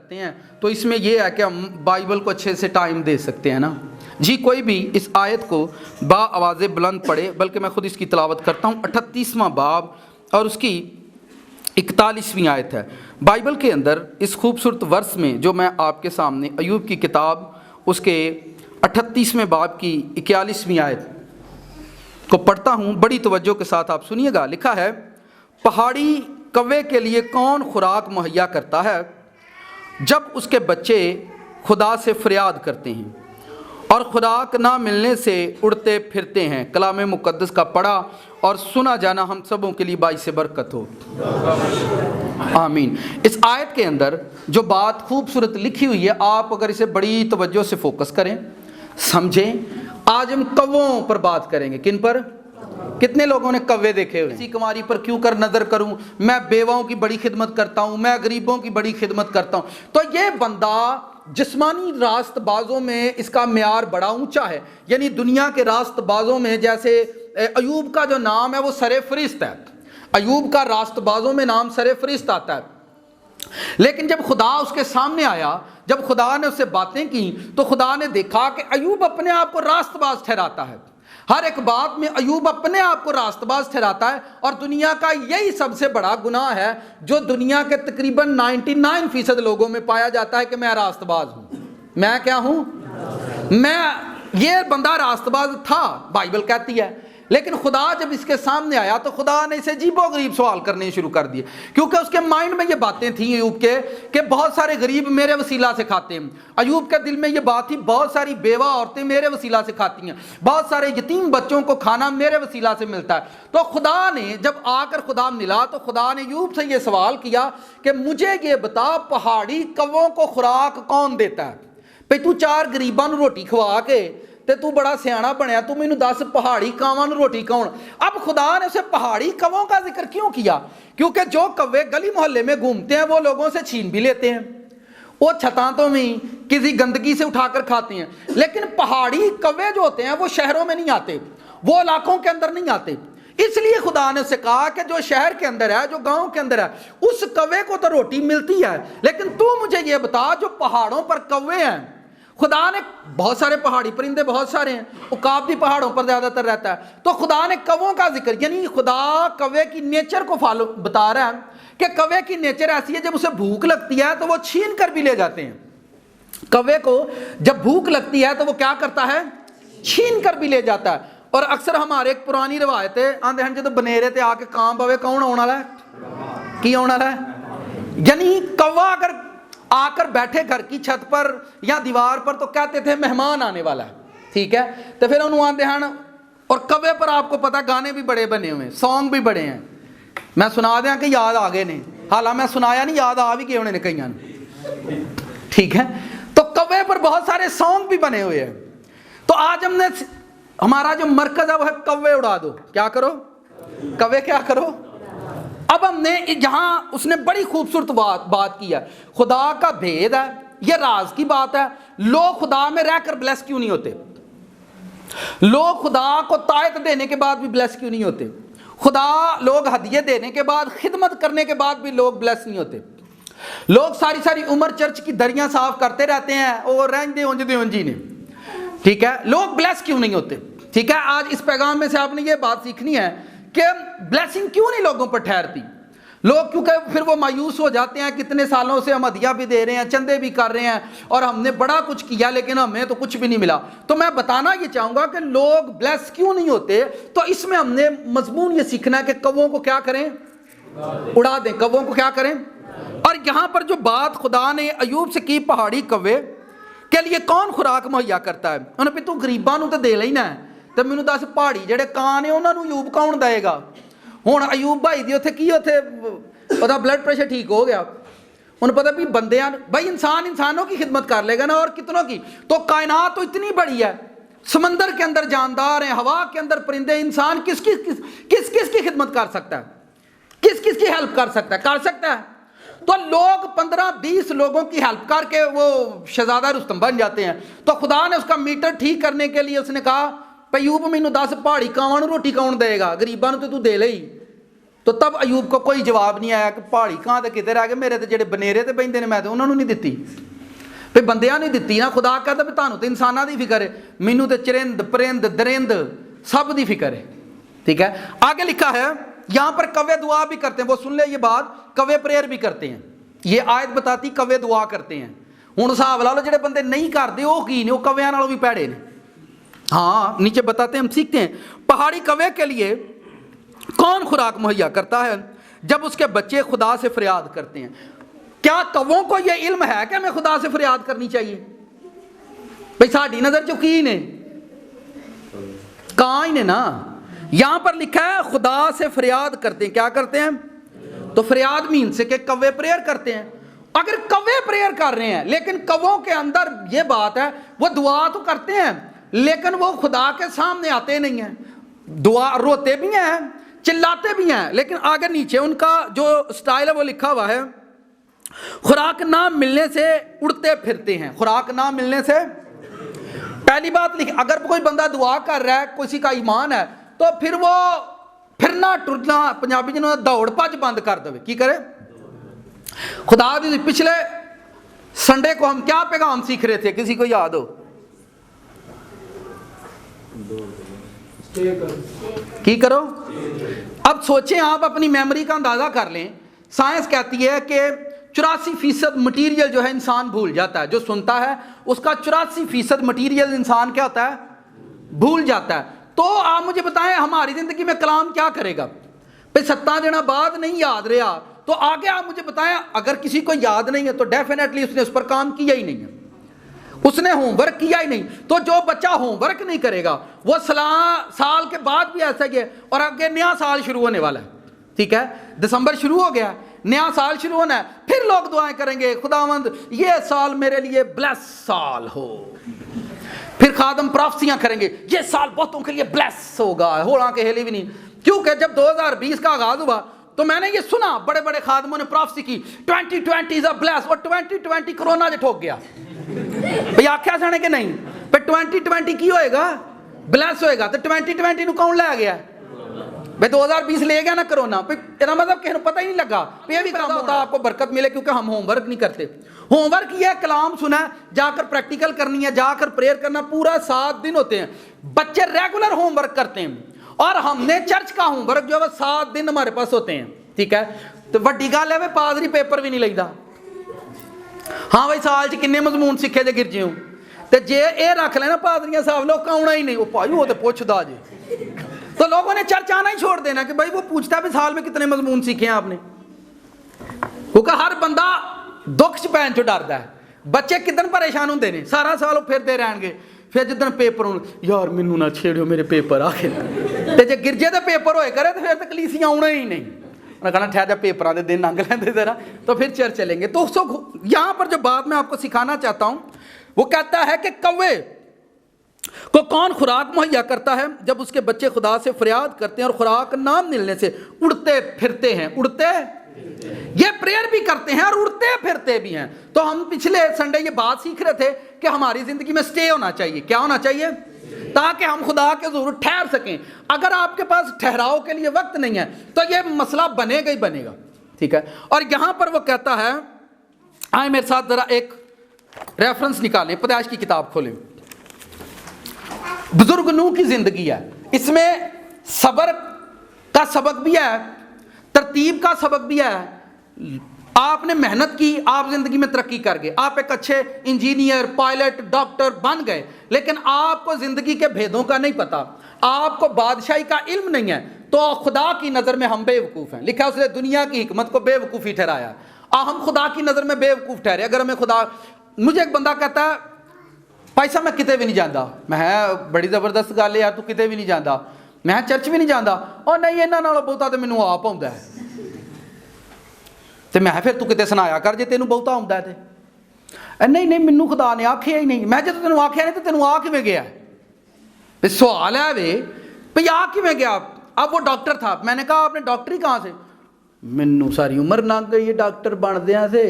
کرتے ہیں تو اس میں یہ ہے کہ ہم بائبل کو اچھے سے ٹائم دے سکتے ہیں نا جی. کوئی بھی اس آیت کو با آواز بلند پڑھے, بلکہ میں خود اس کی تلاوت کرتا ہوں. 38واں باب اور اس کی 41ویں آیت ہے بائبل کے اندر. اس خوبصورت ورس میں جو میں آپ کے سامنے ایوب کی کتاب اس کے 38ویں باب کی 41ویں آیت کو پڑھتا ہوں, بڑی توجہ کے ساتھ آپ سنیے گا. لکھا ہے, پہاڑی کوے کے لیے کون خوراک مہیا کرتا ہے جب اس کے بچے خدا سے فریاد کرتے ہیں اور خوراک نہ ملنے سے اڑتے پھرتے ہیں. کلام مقدس کا پڑھا اور سنا جانا ہم سبوں کے لیے باعث برکت ہو, آمین. اس آیت کے اندر جو بات خوبصورت لکھی ہوئی ہے, آپ اگر اسے بڑی توجہ سے فوکس کریں, سمجھیں. آج ہم کووں پر بات کریں گے. کن پر؟ کتنے لوگوں نے کوے دیکھے ہوئے؟ کسی کماری پر کیوں کر نظر کروں, میں بیواؤں کی بڑی خدمت کرتا ہوں, میں غریبوں کی بڑی خدمت کرتا ہوں. تو یہ بندہ جسمانی راست بازوں میں اس کا معیار بڑا اونچا ہے. یعنی دنیا کے راست بازوں میں جیسے ایوب کا جو نام ہے وہ سر فہرست ہے. ایوب کا راست بازوں میں نام سر فہرست آتا ہے. لیکن جب خدا اس کے سامنے آیا, جب خدا نے اس سے باتیں کی, تو خدا نے دیکھا کہ ایوب اپنے آپ کو راست باز ٹھہراتا ہے. ہر ایک بات میں ایوب اپنے آپ کو راست باز ٹھہراتا ہے. اور دنیا کا یہی سب سے بڑا گناہ ہے جو دنیا کے تقریباً 99% لوگوں میں پایا جاتا ہے کہ میں راست باز ہوں. میں کیا ہوں؟ یہ بندہ راست باز تھا, بائبل کہتی ہے. لیکن خدا جب اس کے سامنے آیا تو خدا نے اسے عجیب و غریب سوال کرنے شروع کر دیے, کیونکہ اس کے مائنڈ میں یہ باتیں تھیں ایوب کے کہ بہت سارے غریب میرے وسیلہ سے کھاتے ہیں. ایوب کے دل میں یہ بات تھی, بہت ساری بیوہ عورتیں میرے وسیلہ سے کھاتی ہیں, بہت سارے یتیم بچوں کو کھانا میرے وسیلہ سے ملتا ہے. تو خدا نے جب آ کر خدا ملا تو خدا نے ایوب سے یہ سوال کیا کہ مجھے یہ بتا, پہاڑی کووں کو خوراک کون دیتا ہے؟ بھئی تو 4 غریباں نوں روٹی کھوا کے تے تو بڑا سیاںا بنیا, تو مینوں دس پہاڑی کاواں نوں روٹی کون؟ اب خدا نے اسے پہاڑی کووں کا ذکر کیوں کیا؟ کیونکہ جو کوے گلی محلے میں گھومتے ہیں وہ لوگوں سے چھین بھی لیتے ہیں, وہ چھتاں تو میں کسی گندگی سے اٹھا کر کھاتے ہیں. لیکن پہاڑی کوے جو ہوتے ہیں وہ شہروں میں نہیں آتے, وہ علاقوں کے اندر نہیں آتے. اس لیے خدا نے اسے کہا کہ جو شہر کے اندر ہے, جو گاؤں کے اندر ہے, اس کوے کو تو روٹی ملتی ہے, لیکن تو مجھے یہ بتا جو پہاڑوں پر کوے ہیں. خدا نے بہت سارے پہاڑی پرندے بہت سارے ہیں, عقاب بھی پہاڑوں پر زیادہ تر رہتا ہے. تو خدا نے کووں کا ذکر, یعنی خدا کوے کی نیچر کو فالو بتا رہا ہے کہ کوے کی نیچر ایسی ہے, جب اسے بھوک لگتی ہے تو وہ چھین کر بھی لے جاتے ہیں. کوے کو جب بھوک لگتی ہے تو وہ کیا کرتا ہے؟ چھین کر بھی لے جاتا ہے. اور اکثر ہمارے ایک پرانی روایت ہے, آندے ہیں جب بنیرے تے آ کے کام پوے کون آنے والا ہے؟ کی آنے والا ہے؟ یعنی کوا اگر آ کر بیٹھے گھر کی چھت پر یا دیوار پر تو کہتے تھے مہمان آنے والا ہے, ٹھیک ہے. تو پھر انہوں آندے ہیں, اور کوے پر آپ کو پتا گانے بھی بڑے بنے ہوئے ہیں, سانگ بھی بڑے ہیں. میں سنا دیا کہ یاد آ گئے نے, حالانکہ میں سنایا نہیں, یاد آ بھی گئے انہیں کئیاں, ٹھیک ہے. تو کوے پر بہت سارے سانگ بھی بنے ہوئے ہیں. تو آج ہم نے ہمارا جو مرکز ہے وہ ہے کوے اڑا دو. کیا کرو؟ کوے کیا کرو؟ اب ہم نے جہاں اس نے بڑی خوبصورت بات کی ہے, خدا کا بھید ہے, یہ راز کی بات ہے. لوگ خدا میں رہ کر بلیس کیوں نہیں ہوتے؟ لوگ خدا کو طاعت دینے کے بعد بھی بلیس کیوں نہیں ہوتے؟ لوگ ہدیے دینے کے بعد, خدمت کرنے کے بعد بھی لوگ بلیس نہیں ہوتے. لوگ ساری عمر چرچ کی دریاں صاف کرتے رہتے ہیں اور رینج دے اونجی نے, ٹھیک ہے. لوگ بلیس کیوں نہیں ہوتے؟ ٹھیک ہے. آج اس پیغام میں سے آپ نے یہ بات سیکھنی ہے کہ بلیسنگ کیوں نہیں لوگوں پر ٹھہرتی. لوگ کیونکہ پھر وہ مایوس ہو جاتے ہیں, کتنے سالوں سے ہم ہدیہ بھی دے رہے ہیں, چندے بھی کر رہے ہیں, اور ہم نے بڑا کچھ کیا لیکن ہمیں تو کچھ بھی نہیں ملا. تو میں بتانا یہ چاہوں گا کہ لوگ بلیس کیوں نہیں ہوتے. تو اس میں ہم نے مضمون یہ سیکھنا ہے کہ کووں کو کیا کریں؟ اڑا دیں. کووں کو کیا کریں؟ اور یہاں پر جو بات خدا نے ایوب سے کی, پہاڑی کوے کے لیے کون خوراک مہیا کرتا ہے. انہوں نے تو غریباں نوں تے دے لینا ہے, تے مینوں دس پہاڑی جڑے کان نے انہاں نوں ایوب کون دے گا؟ ہن ایوب بھائی دی اوتھے کی اوتھے پتا بلڈ پریشر ٹھیک ہو گیا, انہوں پتا بھی بندیاں بھائی انسانوں کی خدمت کر لے گا نا, اور کتنوں کی. تو کائنات تو اتنی بڑی ہے, سمندر کے اندر جاندار ہیں, ہوا کے اندر پرندے, انسان کس کی خدمت کر سکتا ہے؟ کس کی ہیلپ کر سکتا ہے؟ کر سکتا ہے. تو لوگ 15-20 لوگوں کی ہیلپ کر کے وہ شہزادہ رستم بن جاتے ہیں. تو خدا نے اس کا میٹر ٹھیک کرنے کے لیے اس نے کہا ایوب مینوں 10 پہاڑی کاواں نوں روٹی کون دے گا؟ غریباں نوں تو دے لئی. تو تب ایوب کو کوئی جواب نہیں آیا کہ پہاڑی کہاں تے کتے رہ گئے, میرے تے جڑے بنیرے تے بہندے نے میں تے انہاں نوں نہیں دتی, پھر بندیاں نہیں دتی نا. خدا کہتا بھی تانوں تے انساناں دی فکر ہے, مینوں تے چرند پرند درند سب دی فکر ہے. ٹھیک ہے, آگے لکھا ہے یہاں پر کوے دعا بھی کرتے ہیں, وہ سن لے یہ بات, کوے پریئر بھی کرتے ہیں. یہ آیت بتاتی کوے دعا کرتے ہیں. ہن حساب لا لو جڑے بندے نہیں کرتے وہ کی نے, وہ کویاں نالوں بھی پیڑے نے. ہاں نیچے بتاتے ہیں, ہم سیکھتے ہیں. پہاڑی کوے کے لیے کون خوراک مہیا کرتا ہے جب اس کے بچے خدا سے فریاد کرتے ہیں. کیا کووں کو یہ علم ہے کہ ہمیں خدا سے فریاد کرنی چاہیے؟ بھئی ساڈی نظر چکی نے کہاں ہی نے نا. یہاں پر لکھا ہے خدا سے فریاد کرتے ہیں. کیا کرتے ہیں؟ تو فریاد مین سے کہ کوے پریئر کرتے ہیں. اگر کوے پریئر کر رہے ہیں لیکن کووں کے اندر یہ بات ہے وہ دعا تو کرتے ہیں لیکن وہ خدا کے سامنے آتے نہیں ہیں, دعا روتے بھی ہیں چلاتے بھی ہیں, لیکن آگے نیچے ان کا جو سٹائل ہے وہ لکھا ہوا ہے خوراک نہ ملنے سے اڑتے پھرتے ہیں. خوراک نہ ملنے سے, پہلی بات لکھ, اگر کوئی بندہ دعا کر رہا ہے, کسی کا ایمان ہے, تو پھر وہ پھرنا ٹرنا, پنجابی جنہوں نے دوڑ پج بند کر دے. کی کرے؟ خدا دی پچھلے سنڈے کو ہم کیا پیغام سیکھ رہے تھے, کسی کو یاد ہو؟ کی کرو. اب سوچیں, آپ اپنی میموری کا اندازہ کر لیں. سائنس کہتی ہے کہ 84% مٹیریل جو ہے انسان بھول جاتا ہے, جو سنتا ہے اس کا 84% مٹیریل انسان کیا ہوتا ہے؟ بھول جاتا ہے. تو آپ مجھے بتائیں ہماری زندگی میں کلام کیا کرے گا؟ پھر 7 دن بعد نہیں یاد رہا تو آگے آپ مجھے بتائیں, اگر کسی کو یاد نہیں ہے تو ڈیفینیٹلی اس نے اس پر کام کیا ہی نہیں ہے, اس نے ہوم ورک کیا ہی نہیں. تو جو بچہ ہوم ورک نہیں کرے گا وہ سال کے بعد بھی ایسا ہی ہے. اور آگے نیا سال شروع ہونے والا ہے. ٹھیک ہے, دسمبر شروع ہو گیا, نیا سال شروع ہونا ہے, پھر لوگ دعائیں کریں گے خداوند یہ سال میرے لیے بلیس سال ہو. پھر خادم پروفیسیاں کریں گے یہ سال بہتوں کے لیے بلیس ہوگا, ہوڑاں کے ہیلی بھی نہیں. کیونکہ جب 2020 کا آغاز ہوا تو میں نے یہ سنا بڑے بڑے خادموں نے پروفیسی کی 2020 از اے بلیس, اور 2020 کرونا جو ٹھوک گیا. بھئی آکھیا سنے کہ نہیں, پھر 2020 کی ہوئے گا؟ بلیس ہوئے گا. تو 2020 نو کون لے گیا؟ بھئی 2020 لے گیا نا کرونا. پھر اینا مطلب کہ پتہ ہی نہیں لگا. یہ بھی کام ہوتا آپ کو برکت ملے کیونکہ ہم ہوم ورک نہیں کرتے. ہوم ورک یہ کلام سنا ہے, جا کر پریکٹیکل کرنی ہے, جا کر پریئر کرنا, پورا 7 دن ہوتے ہیں. بچے ریگولر ہوم ورک کرتے ہیں, اور ہم نے چرچ کا ہوم ورک جو ہے 7 دن ہمارے پاس ہوتے ہیں. ٹھیک ہے, تو وڈی گل ہے پادری پیپر بھی نہیں لگتا. ہاں بھائی سال کنے مضمون سیکھے جے گرجے ہوں, تو جے اے رکھ لینا پادریاں صاحب لوگ آنا ہی نہیں, وہ بھائی وہ تو پوچھدا جی, تو لوگوں نے چرچ آنا ہی چھوڑ دینا کہ بھائی وہ پوچھتا ہے بھی سال میں کتنے مضمون سیکھے ہیں آپ نے. کیونکہ ہر بندہ دکھ پہن چ ڈردا ہے. بچے کدن پریشان ہوندے نے, سارا سال وہ پھرتے رہن گے, پھر جدن پیپر ہون یار مینوں نہ چھیڑیو میرے پیپر آ کے, تے جے گرجے دے پیپر ہوئے کرے تو پھر تو کلیسیاں آنا ہی نہیں. انہوں نے کہنا ٹھہر جا پیپراں دے دن لنگ لیندے ذرا, تو پھر چرچ چلیں گے. تو یہاں پر جو بات میں آپ کو سکھانا چاہتا ہوں وہ کہتا ہے کہ کوے کو کون خوراک مہیا کرتا ہے جب اس کے بچے خدا سے فریاد کرتے ہیں اور خوراک نہ ملنے سے اڑتے پھرتے ہیں. اڑتے, یہ پریئر بھی کرتے ہیں اور اڑتے پھرتے بھی ہیں. تو ہم پچھلے سنڈے یہ بات سیکھ رہے تھے کہ ہماری زندگی میں سٹے ہونا چاہیے. کیا ہونا چاہیے؟ تاکہ ہم خدا کے ضرور ٹھہر سکیں. اگر آپ کے پاس ٹھہراؤ کے لیے وقت نہیں ہے تو یہ مسئلہ بنے گا ہی بنے گا. ٹھیک ہے, اور یہاں پر وہ کہتا ہے, آئیں میرے ساتھ ذرا ایک ریفرنس نکالیں, پیدائش کی کتاب کھولیں. بزرگ نوح کی زندگی ہے, اس میں صبر کا سبق بھی ہے, ترتیب کا سبق بھی ہے. آپ نے محنت کی, آپ زندگی میں ترقی کر گئے, آپ ایک اچھے انجینئر, پائلٹ, ڈاکٹر بن گئے, لیکن آپ کو زندگی کے بھیدوں کا نہیں پتا, آپ کو بادشاہی کا علم نہیں ہے, تو خدا کی نظر میں ہم بے وقوف ہیں. لکھا اس نے دنیا کی حکمت کو بے وقوفی ٹھہرایا. ہم خدا کی نظر میں بے وقوف ٹھہرے. اگر ہمیں خدا, مجھے ایک بندہ کہتا ہے بھائی صاحب میں کتے بھی نہیں جاندا, میں بڑی زبردست گل ہے یار تو کتے بھی نہیں جاندا, میں چرچ بھی نہیں جاندا, اور نہیں انہاں نالوں بہتا تو مینوں آپ آوندا ہے. تو میں پھر تو کتے سنایا کر جے تینوں بہتا آوندا ہے تے. نہیں نہیں مینوں خدا نے آکھیا ہی نہیں. میں جے تینوں آکھیا نہیں تو تینوں آ کیویں گیا؟ سوال ہے وے بھئی آ کیویں گیا؟ اب وہ ڈاکٹر تھا, میں نے کہا آپ نے ڈاکٹری کہاں سے؟ مینوں ساری عمر لنگ گئی ہے ڈاکٹر بندیاں سے.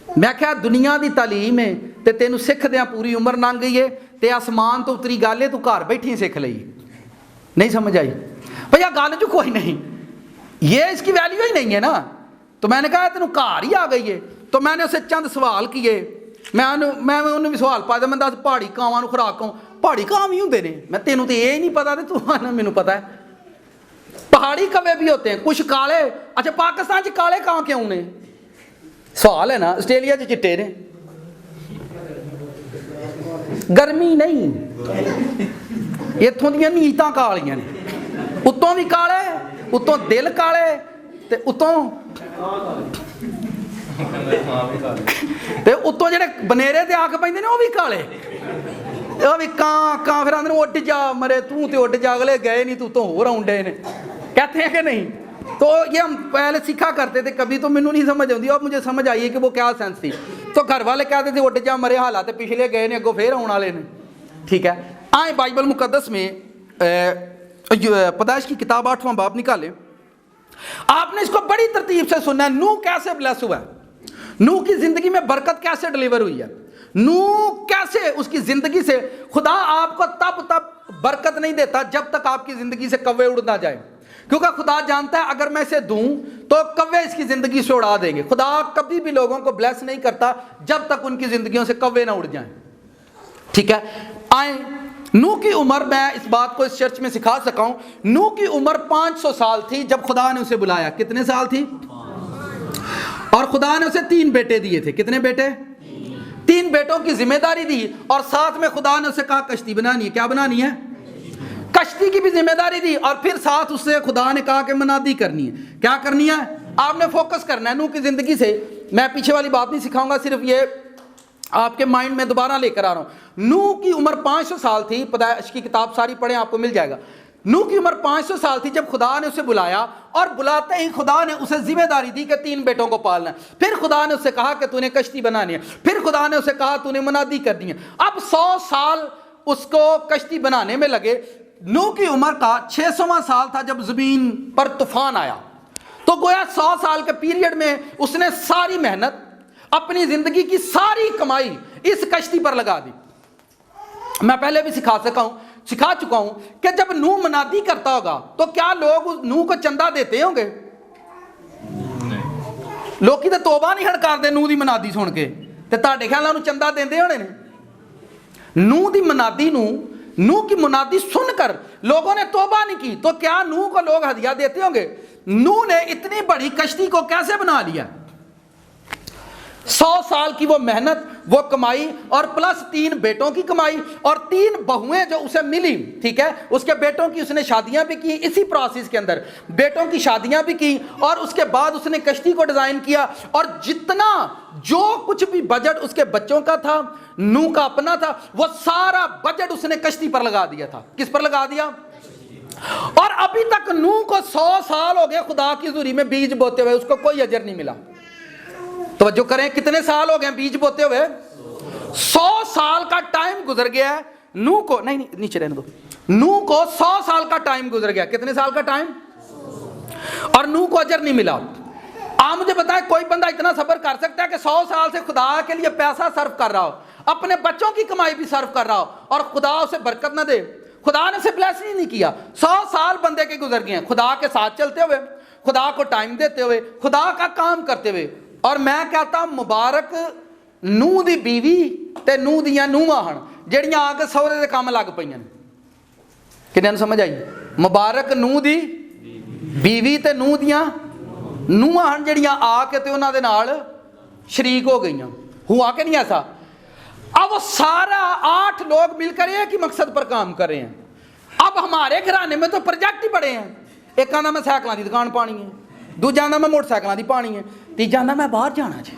میں کہا دنیا دی تعلیم ہے تے تینوں سکھ دیاں پوری عمر لنگ گئی ہے, تے آسمان تو اتری گل ہے تو گھر بیٹھی سکھ لئی. نہیں سمجھ آئی؟ بھیا گل جو کوئی نہیں. یہ اس کی ویلیو ہی نہیں ہے نا. تو میں نے کہا تینوں گھر ہی آ گئی ہے. تو میں نے اسے چند سوال کیے. میں انہوں بھی سوال پایا. میں دس پہاڑی کاواں نوں خوراک کہوں. پہاڑی کاں بھی ہوندے نے. میں تینوں تو یہ ہی نہیں پتا تو مینوں پتا ہے. پہاڑی کوے بھی ہوتے ہیں کچھ کالے. اچھا پاکستان چ کالے کاں کیوں نے؟ سوال ہے نا. آسٹریلیا چ چٹے نے. گرمی نہیں, اتوں دیا نیتاں کالیاں نے. اتوں بھی کالے, اتوں دل کالے, تے اتوں جڑے بنیرے تے آ کے پیندے نے وہ بھی کالے. وہ بھی کاں پھر آدھے اڈ جا مرے تو تے اڈ جا, اگلے گئے نہیں تو ہور آؤنڈے نے. کہتے ہیں کہ نہیں؟ تو یہ ہم پہلے سیکھا کرتے تھے, کبھی تو مینوں نہیں سمجھ آتی. اب مجھے سمجھ آئی ہے کہ وہ کیا سینس تھی. تو گھر والے کہتے تھے اڈ جا مرے, حالات پچھلے گئے نے, اگوں پھر آنے والے نے. ٹھیک ہے. آئیں بائبل مقدس میں پیدائش کی کتاب 8واں باب نکالیں. آپ نے اس کو بڑی ترتیب سے سننا ہے. نوح کیسے بلیس ہوا ہے, نوح کی زندگی میں برکت کیسے ڈلیور ہوئی ہے, نوح کیسے اس کی زندگی سے. خدا آپ کو تب برکت نہیں دیتا جب تک آپ کی زندگی سے کوے اڑ نہ جائے, کیونکہ خدا جانتا ہے اگر میں اسے دوں تو کوے اس کی زندگی سے اڑا دیں گے. خدا کبھی بھی لوگوں کو بلیس نہیں کرتا جب تک ان کی زندگیوں سے کوے نہ اڑ جائیں. ٹھیک ہے. آئیں نوح کی عمر, میں اس بات کو اس چرچ میں سکھا سکا ہوں. نوح کی عمر 500 سال تھی جب خدا نے اسے بلایا. کتنے سال تھی؟ اور خدا نے اسے 3 بیٹے دیے تھے. کتنے بیٹے؟ 3 بیٹوں کی ذمہ داری دی, اور ساتھ میں خدا نے اسے کہا کشتی بنانی ہے. کیا بنانی ہے؟ کشتی کی بھی ذمہ داری دی, اور پھر ساتھ اس سے خدا نے کہا کہ منادی کرنی ہے. کیا کرنی ہے؟ آپ نے فوکس کرنا ہے نوح کی زندگی سے. میں پیچھے والی بات نہیں سکھاؤں گا, صرف یہ آپ کے مائنڈ میں دوبارہ لے کر آ رہا ہوں. نوح کی عمر 500 سال تھی. پیدائش کی کتاب ساری پڑھیں, آپ کو مل جائے گا. نوح کی عمر 500 سال تھی جب خدا نے اسے بلایا, اور بلاتے ہی خدا نے اسے ذمہ داری دی کہ 3 بیٹوں کو پالنا ہے. پھر خدا نے اسے کہا کہ تو نے کشتی بنانی ہے. پھر خدا نے اسے کہا تو نے منادی کرنی ہے. اب 100 سال اس کو کشتی بنانے میں لگے. نوح کی عمر کا 600واں سال تھا جب زمین پر طوفان آیا. تو گویا 100 سال کے پیریڈ میں اس نے ساری محنت, اپنی زندگی کی ساری کمائی اس کشتی پر لگا دی. میں پہلے بھی سکھا چکا ہوں کہ جب نوح منادی کرتا ہوگا تو کیا لوگ نوح کو چندہ دیتے ہوں گے؟ لوگ کی تو توبہ نہیں ہڑکار دے نوح دی منادی سن کے, تے تہاڈے خیال نال چندہ دیندے ہونے نے. نوح دی منادی نوح کی منادی سن کر لوگوں نے توبہ نہیں کی, تو کیا نوح کو لوگ ہدیہ دیتے ہوں گے؟ نوح نے اتنی بڑی کشتی کو کیسے بنا لیا؟ 100 سال کی وہ محنت, وہ کمائی, اور پلس 3 بیٹوں کی کمائی, اور 3 بہویں جو اسے ملی. ٹھیک ہے. اس کے بیٹوں کی اس نے شادیاں بھی کی. اسی پروسیس کے اندر بیٹوں کی شادیاں بھی کی, اور اس کے بعد اس نے کشتی کو ڈیزائن کیا, اور جتنا جو کچھ بھی بجٹ اس کے بچوں کا تھا, نوح کا اپنا تھا, وہ سارا بجٹ اس نے کشتی پر لگا دیا تھا. کس پر لگا دیا؟ اور ابھی تک نوح کو 100 سال ہو گئے خدا کی حضوری میں بیج بوتے ہوئے, اس کو کوئی اجر نہیں ملا. توجہ کریں, کتنے سال ہو گئے بیج بوتے ہوئے؟ 100 سال کا ٹائم گزر گیا ہے نوح کو. نہیں نیچے رہنے دو. نوح کو 100 سال کا ٹائم گزر گیا. کتنے سال کا ٹائم؟ اور نوح کو اجر نہیں ملا. آپ مجھے بتائیں کوئی بندہ اتنا صبر کر سکتا ہے کہ 100 سال سے خدا کے لیے پیسہ صرف کر رہا ہو, اپنے بچوں کی کمائی بھی صرف کر رہا ہو, اور خدا اسے برکت نہ دے؟ خدا نے اسے بلیس ہی نہیں کیا. 100 سال بندے کے گزر گئے ہیں خدا کے ساتھ چلتے ہوئے, خدا کو ٹائم دیتے ہوئے, خدا کا کام کرتے ہوئے. اور میں کہتا ہوں مبارک نوح دی بیوی تے نوح دیاں نوحاں ہن جڑیاں آ کے سہرے دے کام لگ پئیاں. کنیاں نوں سمجھ آئی؟ مبارک نوح دی بیوی تے نوح دیاں نوحاں ہن جڑیاں آ کے تے انہاں دے نال شریک ہو گئیاں. ہوا کہ نہیں ایسا؟ اب وہ سارا 8 لوگ مل کر ایک ہی مقصد پر کام کر رہے ہیں. اب ہمارے گھرانے میں تو پروجیکٹ ہی بڑے ہیں. ایک آندا میں سائیکلاں دی دکان پانی ہے, دوجا آندا میں موٹر سائیکلاں دی پانی ہے, تیجا آندا میں باہر جانا جی,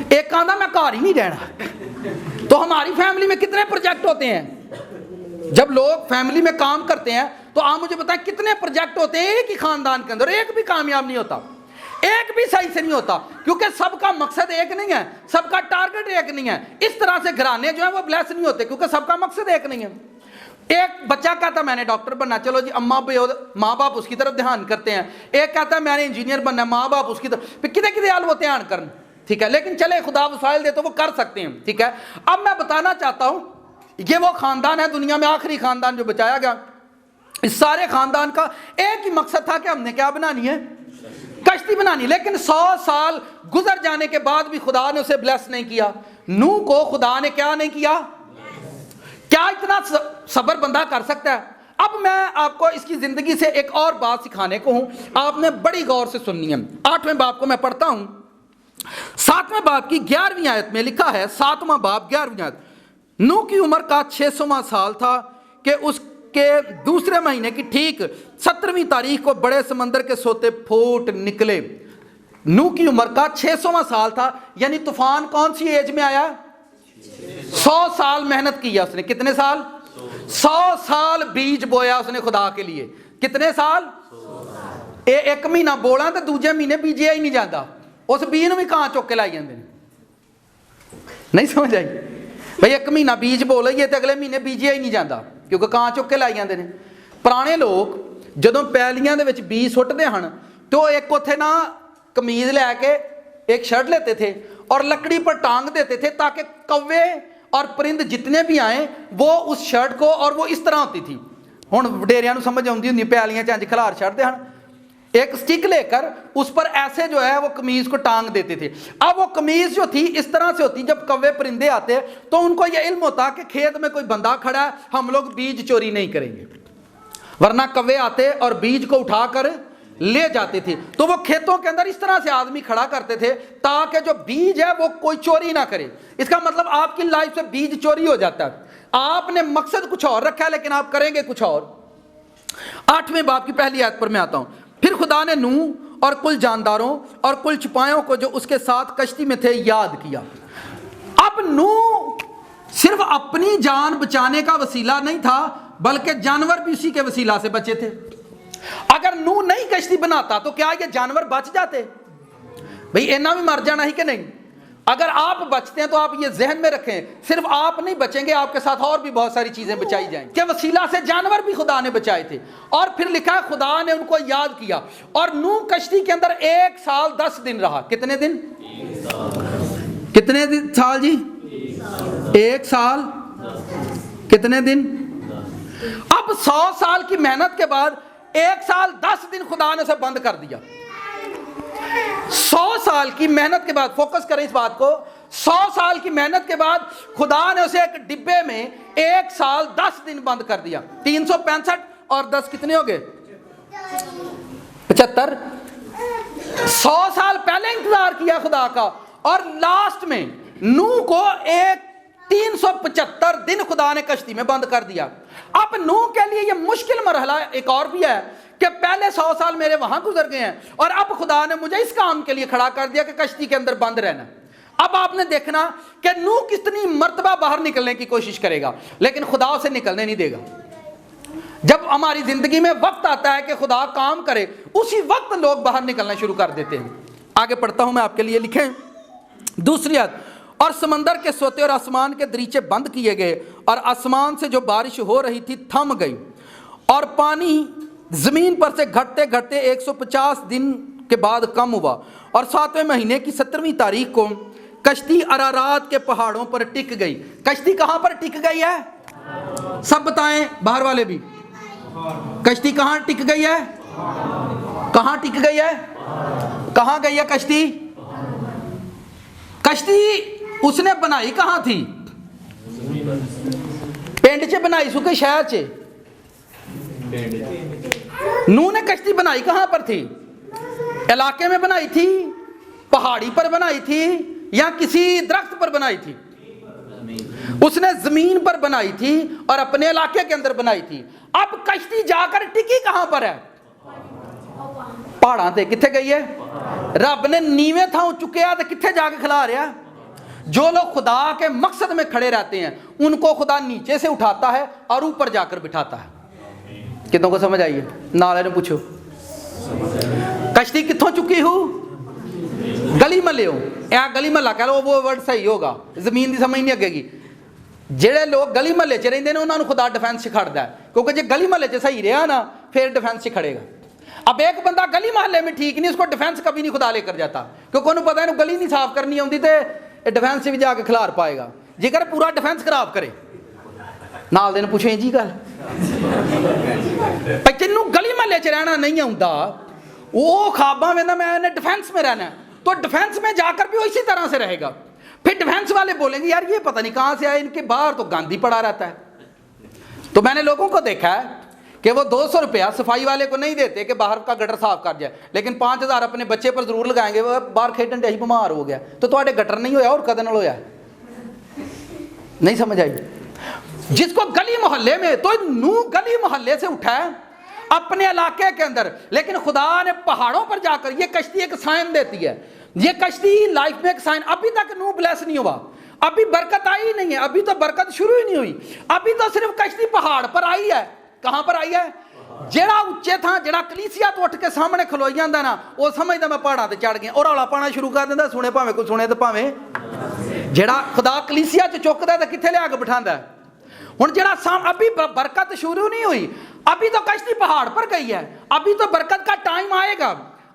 ایک آندا میں گھر ہی نہیں رہنا. تو ہماری فیملی میں کتنے پروجیکٹ ہوتے ہیں؟ جب لوگ فیملی میں کام کرتے ہیں تو آپ مجھے بتائیں کتنے پروجیکٹ ہوتے ہیں ایک ہی خاندان کے اندر, ایک بھی کامیاب نہیں ہوتا, ایک بھی صحیح سے نہیں ہوتا, کیونکہ سب کا مقصد ایک نہیں ہے, سب کا ٹارگٹ ایک نہیں ہے. اس طرح سے گھرانے جو ہیں وہ بلیس نہیں ہوتے کیونکہ سب کا مقصد ایک نہیں ہے. ایک بچہ کہتا میں نے ڈاکٹر بننا, چلو جی ماں باپ اس کی طرف دھیان کرتے ہیں. ایک کہتا ہے میں نے انجینئر بننا, ماں باپ اس کی طرف کدے حال وہ دھیان کرن. ٹھیک ہے, لیکن چلے خدا وسائل دے تو وہ کر سکتے ہیں. ٹھیک ہے. اب میں بتانا چاہتا ہوں یہ وہ خاندان ہے دنیا میں آخری خاندان جو بچایا گیا. इस सारे खानदान का एक ही मकसद था कि हमने क्या बनानी है, कश्ती बनानी। लेकिन 100 साल गुजर जाने के बाद भी खुदा ने उसे ब्लेस नहीं किया। नूह को खुदा ने क्या नहीं किया? क्या इतना सब्र बंदा कर सकता है? अब मैं आपको इसकी जिंदगी से एक और बात सिखाने को हूं, आपने बड़ी गौर से सुननी है। 8वें बाब को मैं पढ़ता हूं, 7वें बाब की 11वीं आयत में लिखा है, 7वां बाब 11वीं आयत, नूह की उम्र का 600वां साल था कि उसके दूसरे महीने की ठीक 17वीं तारीख को बड़े समंदर के सोते फूट निकले। नूह की उम्र का 600वां साल था, यानी तूफान कौन सी एज में आया? 100 साल मेहनत किया उसने। कितने साल? 100 साल बीज बोया उसने खुदा के लिए। कितने साल? एक महीना बोला तो दूजे महीने बीजिया ही नहीं जाता, उस बीज ਨੂੰ ਵੀ ਕਾਂ ਚੁੱਕ ਕੇ ਲਾਈ ਜਾਂਦੇ ਨੇ। नहीं समझ आई भाई? एक महीना बीज बो लईए तो अगले महीने बीजिया ही नहीं जाता, क्योंकि ਕਾਂ ਚੁੱਕ ਕੇ ਲਾਈ ਜਾਂਦੇ ਨੇ। ਪੁਰਾਣੇ ਲੋਕ ਜਦੋਂ ਪੈਲੀਆਂ ਦੇ ਵਿੱਚ ਬੀਜ ਸੁੱਟਦੇ ਹਨ तो एक ਉੱਥੇ ना कमीज लैके एक शर्ट लेते थे और लकड़ी पर टांग देते थे ताकि कौवे और परिंद जितने भी आए वो उस शर्ट को, और वो इस तरह होती थी। हुण वडेरियां नूं समझ आउंदी हुंदी, पैलियां च इंज खिलार छड्डदे हन, एक स्टिक लेकर उस पर ऐसे जो है वो कमीज को टांग देते थे। अब वो कमीज जो थी इस तरह से होती, जब कौवे परिंदे आते तो उनको ये इल्म होता कि खेत में कोई बंदा खड़ा है, हम लोग बीज चोरी नहीं करेंगे, वरना कौवे आते और बीज को उठाकर ले जाते थे। तो वो खेतों के अंदर इस तरह से आदमी खड़ा करते थे ताकि जो बीज है वो कोई चोरी ना करे। इसका मतलब आपकी लाइफ से बीज चोरी हो जाता है। आपने मकसद कुछ और रखा है लेकिन आप करेंगे कुछ और। 8वें बाब की पहली आयत पर मैं आता हूं, फिर खुदा ने नूह और कुल जानदारों और कुल चिपायों को जो उसके साथ कश्ती में थे याद किया। अब नूह सिर्फ अपनी जान बचाने का वसीला नहीं था, बल्कि जानवर भी उसी के वसीला से बचे थे। अगर नूह नहीं कश्ती बनाता तो क्या ये जानवर बच जाते? भाई इन्ना भी मर जाना ही कि नहीं। अगर आप बचते हैं तो आप ये जहन में रखें, सिर्फ आप नहीं बचेंगे, आपके साथ और भी बहुत सारी चीजें बचाई जाएंगी। के वसीला से जानवर भी खुदा ने बचाए थे। और फिर लिखा है खुदा ने उनको याद किया, और नूह कश्ती के अंदर 1 साल 10 दिन रहा। कितने दिन? कितने दिन साल जी? 1 साल कितने दिन? अब 100 साल की मेहनत के बाद 1 साल 10 दिन खुदा ने उसे बंद कर दिया। 100 साल की मेहनत के बाद, फोकस करें इस बात को, 100 साल की मेहनत के बाद खुदा ने उसे एक डिब्बे में 1 साल 10 दिन बंद कर दिया। 365 और 10 कितने हो गए? 75। 100 साल पहले इंतजार किया खुदा का, और लास्ट में नूह को एक 375 दिन खुदा ने कश्ती में बंद कर दिया। अब नूह के लिए यह मुश्किल मरहला एक और भी है कि पहले 100 साल मेरे वहां गुजर गए हैं और अब खुदा ने मुझे इस काम के लिए खड़ा कर दिया कि कश्ती के अंदर बंद रहना। अब आपने देखना कि नूह कितनी मर्तबा बाहर निकलने की कोशिश करेगा, लेकिन खुदा उसे निकलने नहीं देगा। जब हमारी जिंदगी में वक्त आता है कि खुदा काम करे, उसी वक्त लोग बाहर निकलना शुरू कर देते हैं। आगे पढ़ता हूं मैं आपके लिए, लिखें दूसरी आयत, और समंदर के सोते और आसमान के दरीचे बंद किए गए, और आसमान से जो बारिश हो रही थी थम गई, और पानी जमीन पर से घटते घटते 150 दिन के बाद कम हुआ, और 7वें महीने की 17वीं तारीख को कश्ती अरारात के पहाड़ों पर टिक गई। कश्ती कहां पर टिक गई है? सब बताएं, बाहर वाले भी। कश्ती कहां टिक गई है? कहां टिक गई है? कहां गई है कश्ती? कश्ती उसने बनाई कहां थी? पिंड च बनाई सुके शहर च? नूह ने कश्ती बनाई कहां पर थी? इलाके में बनाई थी, पहाड़ी पर बनाई थी, या किसी दरख्त पर बनाई थी? उसने जमीन पर बनाई थी और अपने इलाके के अंदर बनाई थी। अब कश्ती जाकर टिकी कहां पर है? पहाड़ां ते। किथे गई है? रब ने नीवे थां चुकया तो किथे जाके खिला रहा? जो लोग खुदा के मकसद में खड़े रहते हैं उनको खुदा नीचे से उठाता है और ऊपर जाकर बिठाता है। कितनों को समझ आई है? नाले ने पूछो, कश्ती कितों चुकी हूं? गली महल्ले हो, या गली महला कह लो, वो वर्ड सही होगा, जमीन की समझ नहीं लगेगी। जेड़े लोग गली महल्ले च रहिंदे ने उन्होंने खुदा डिफेंस सिखाता है, क्योंकि जो गली महल्ले च सही रहा ना फिर डिफेंस सिखाड़ेगा। अब एक बंदा गली महल्ले में ठीक नहीं, उसको डिफेंस कभी नहीं खुदा लेकर जाता, क्योंकि उन्हें पता है गली नहीं साफ करनी आती तो डिफेंस भी जाके खिलार पाएगा। जेकर पूरा डिफेंस खराब करे, नाल दे पूछे जी गल भाई जिन्हों गली महल्ले च रहना नहीं आता वो ख्वाबा में मैंने डिफेंस में रहना है, तो डिफेंस में जाकर भी वो इसी तरह से रहेगा। फिर डिफेंस वाले बोलेंगे यार ये पता नहीं कहाँ से आए, इनके बाहर तो गांधी पड़ा रहता है। तो मैंने लोगों को देखा है कि वो 200 रुपया सफाई वाले को नहीं देते कि बाहर का गटर साफ कर जाए, लेकिन 5000 अपने बच्चे पर जरूर लगाएंगे। वो बाहर खेडन ही बीमार हो गया तो थोड़े गटर नहीं होया और कदन होया। नहीं समझ आई? जिसको गली मोहल्ले में, तो नू गली मोहल्ले से उठा है अपने इलाके के अंदर, लेकिन खुदा ने पहाड़ों पर जाकर ये कश्ती एक साइन देती है। ये कश्ती लाइफ में एक साइन, अभी तक नू ब्लेस नहीं हुआ, अभी बरकत आई ही नहीं है, अभी तो बरकत शुरू ही नहीं हुई, अभी तो सिर्फ कश्ती पहाड़ पर आई है। कहां पर आई है? जेड़ा उच्चे था, जेड़ा कलीसिया तो उठ के सामने खलोई जाता ना, वो समझदा मैं पहाड़ा ते चढ़ गया और हौला पाना शुरू कर देंदा, सुने भावें कोई सुने तो भावें। जेड़ा खुदा कलीसिया च चुकदा ते किथे लिया के बिठांदा है। हुण जेड़ा अभी बरकत शुरू नहीं हुई, अभी तो कश्ती पहाड़ पर गई है, अभी तो बरकत का टाइम आएगा,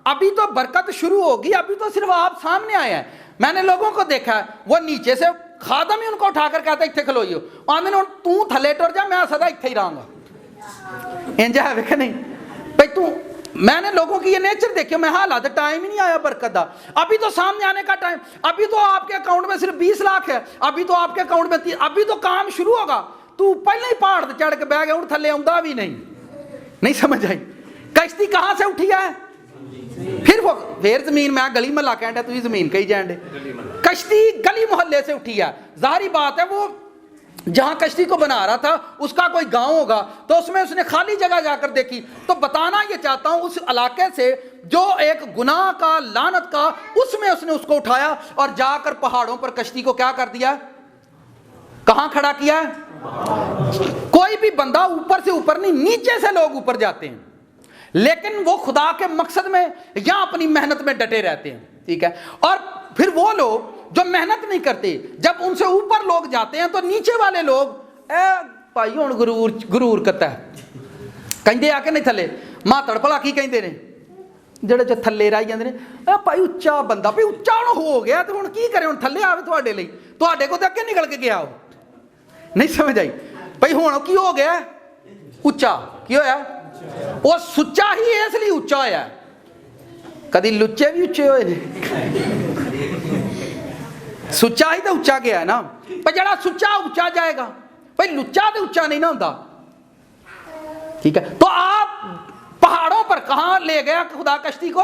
अभी तो बरकत शुरू होगी, अभी तो सिर्फ आप सामने आए हैं। मैंने लोगों को देखा है वो नीचे से खादम ही उनको उठाकर कहता इत्थे खलोइयो, आंदे तू थले टुर जा, मैं सदा इत्थे ही रहूंगा। इंज है कि नहीं भाई? तू, मैंने लोगों की ये नेचर देखी। मैं हालात टाइम ही नहीं आया बरकत का, अभी तो सामने आने का टाइम, अभी तो आपके अकाउंट में सिर्फ 20 लाख है, अभी तो आपके अकाउंट में अभी तो काम शुरू होगा। तू पहले ही पहाड़ से चढ़ के बह गया, उठ थले आउंदा भी नहीं समझ आई? कश्ती कहां से उठी है? फिर वो फिर जमीन, मैं गली महला कहता तुम जमीन कही जान दे। कश्ती गली मोहल्ले से उठी है। जाहिर बात है वो जहां कश्ती को बना रहा था उसका कोई गांव होगा, तो उसमें उसने खाली जगह जाकर देखी। तो बताना ये चाहता हूं उस इलाके से जो एक गुनाह का, लानत का, उसमें उसने उसको उठाया और जाकर पहाड़ों पर कश्ती को क्या कर दिया? कहां खड़ा किया? कोई भी बंदा ऊपर से ऊपर नहीं, नीचे से लोग ऊपर जाते हैं, लेकिन वो खुदा के मकसद में या अपनी मेहनत में डटे रहते हैं। ठीक है? और फिर वो लोग जो मेहनत नहीं करते, जब उनसे ऊपर लोग जाते हैं तो नीचे वाले लोग ए भाई हुण गुरूर करता है कहते आके नहीं थले मातड़ भला की कहते ने ਜਿਹੜੇ ਚ ਥੱਲੇ ਰਹਿ ਜਾਂਦੇ ਨੇ, ਆ ਭਾਈ ਉੱਚਾ ਬੰਦਾ, ਭਾਈ ਉੱਚਾ ਹੁਣ ਹੋ ਗਿਆ ਤੇ ਹੁਣ ਕੀ ਕਰੇ, ਹੁਣ ਥੱਲੇ ਆਵੇ ਤੁਹਾਡੇ ਲਈ, ਤੁਹਾਡੇ ਕੋਲ ਤਾਂ ਅੱਗੇ ਨਿਕਲ ਕੇ ਗਿਆ ਉਹ। ਨਹੀਂ ਸਮਝ ਆਈ? ਭਾਈ ਹੁਣ ਕੀ ਹੋ ਗਿਆ? ਉੱਚਾ ਕੀ ਹੋਇਆ? ਉਹ ਸੁੱਚਾ ਹੀ ਇਸ ਲਈ ਉੱਚਾ ਹੋਇਆ। ਕਦੀ ਲੁੱਚੇ ਵੀ ਉੱਚੇ ਹੋਏ ਨੇ, ਸੁੱਚਾ ਹੀ ਤਾਂ ਉੱਚਾ ਗਿਆ ਨਾ। ਪਰ ਜਿਹੜਾ ਸੁੱਚਾ ਉੱਚਾ ਜਾਏਗਾ, ਭਾਈ लुच्चा तो ऊंचा नहीं ना होता। ठीक है? तो आप पहाड़ों पर कहां ले गया खुदा कश्ती को?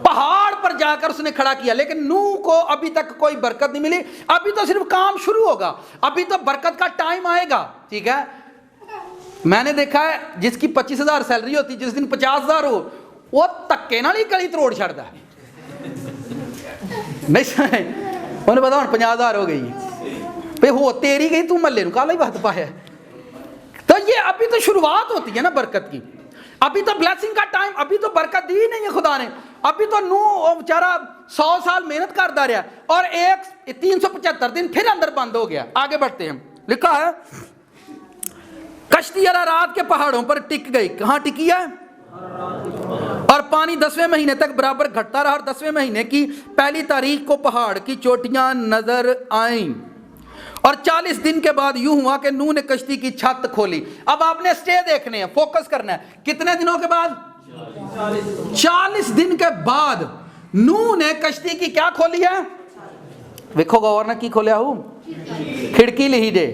पहाड़ पर जाकर उसने खड़ा किया। लेकिन नूह को अभी तक कोई बरकत नहीं मिली, अभी तो सिर्फ काम शुरू होगा, अभी तो बरकत का टाइम आएगा। ठीक है? मैंने देखा है जिसकी 25,000 सैलरी होती, जिस दिन 50,000 हो वो धक्के नाल ही गली तरोड़ छड़ता है। नहीं उन्हें पता हम 50,000 हो गई भाई, हो तेरी गई, तू मल्ले नूं काला ही बात पाया। तो ये अभी तो शुरुआत होती है ना बरकत की, अभी तो ब्लेसिंग का टाइम, अभी तो बरकत दी नहीं है खुदा ने। अभी तो नूह बेचारा 100 साल मेहनत करता रहा और 375 दिन फिर अंदर बंद हो गया। आगे बढ़ते हैं, लिखा है कश्ती अरारात के पहाड़ों पर टिक गई। कहां टिकी है? और पानी 10वें महीने तक बराबर घटता रहा और 10वें महीने की पहली तारीख को पहाड़ की चोटियां नजर आईं। और 40 दिन के बाद यूं हुआ कि नूह ने कश्ती की छत खोली। अब आपने स्टे देखने हैं, फोकस करना है। कितने दिनों के बाद? 40 दिन के बाद नूह ने कश्ती की क्या खोली है? देखो गौर ने की खोलिया हूं, खिड़की ली जे,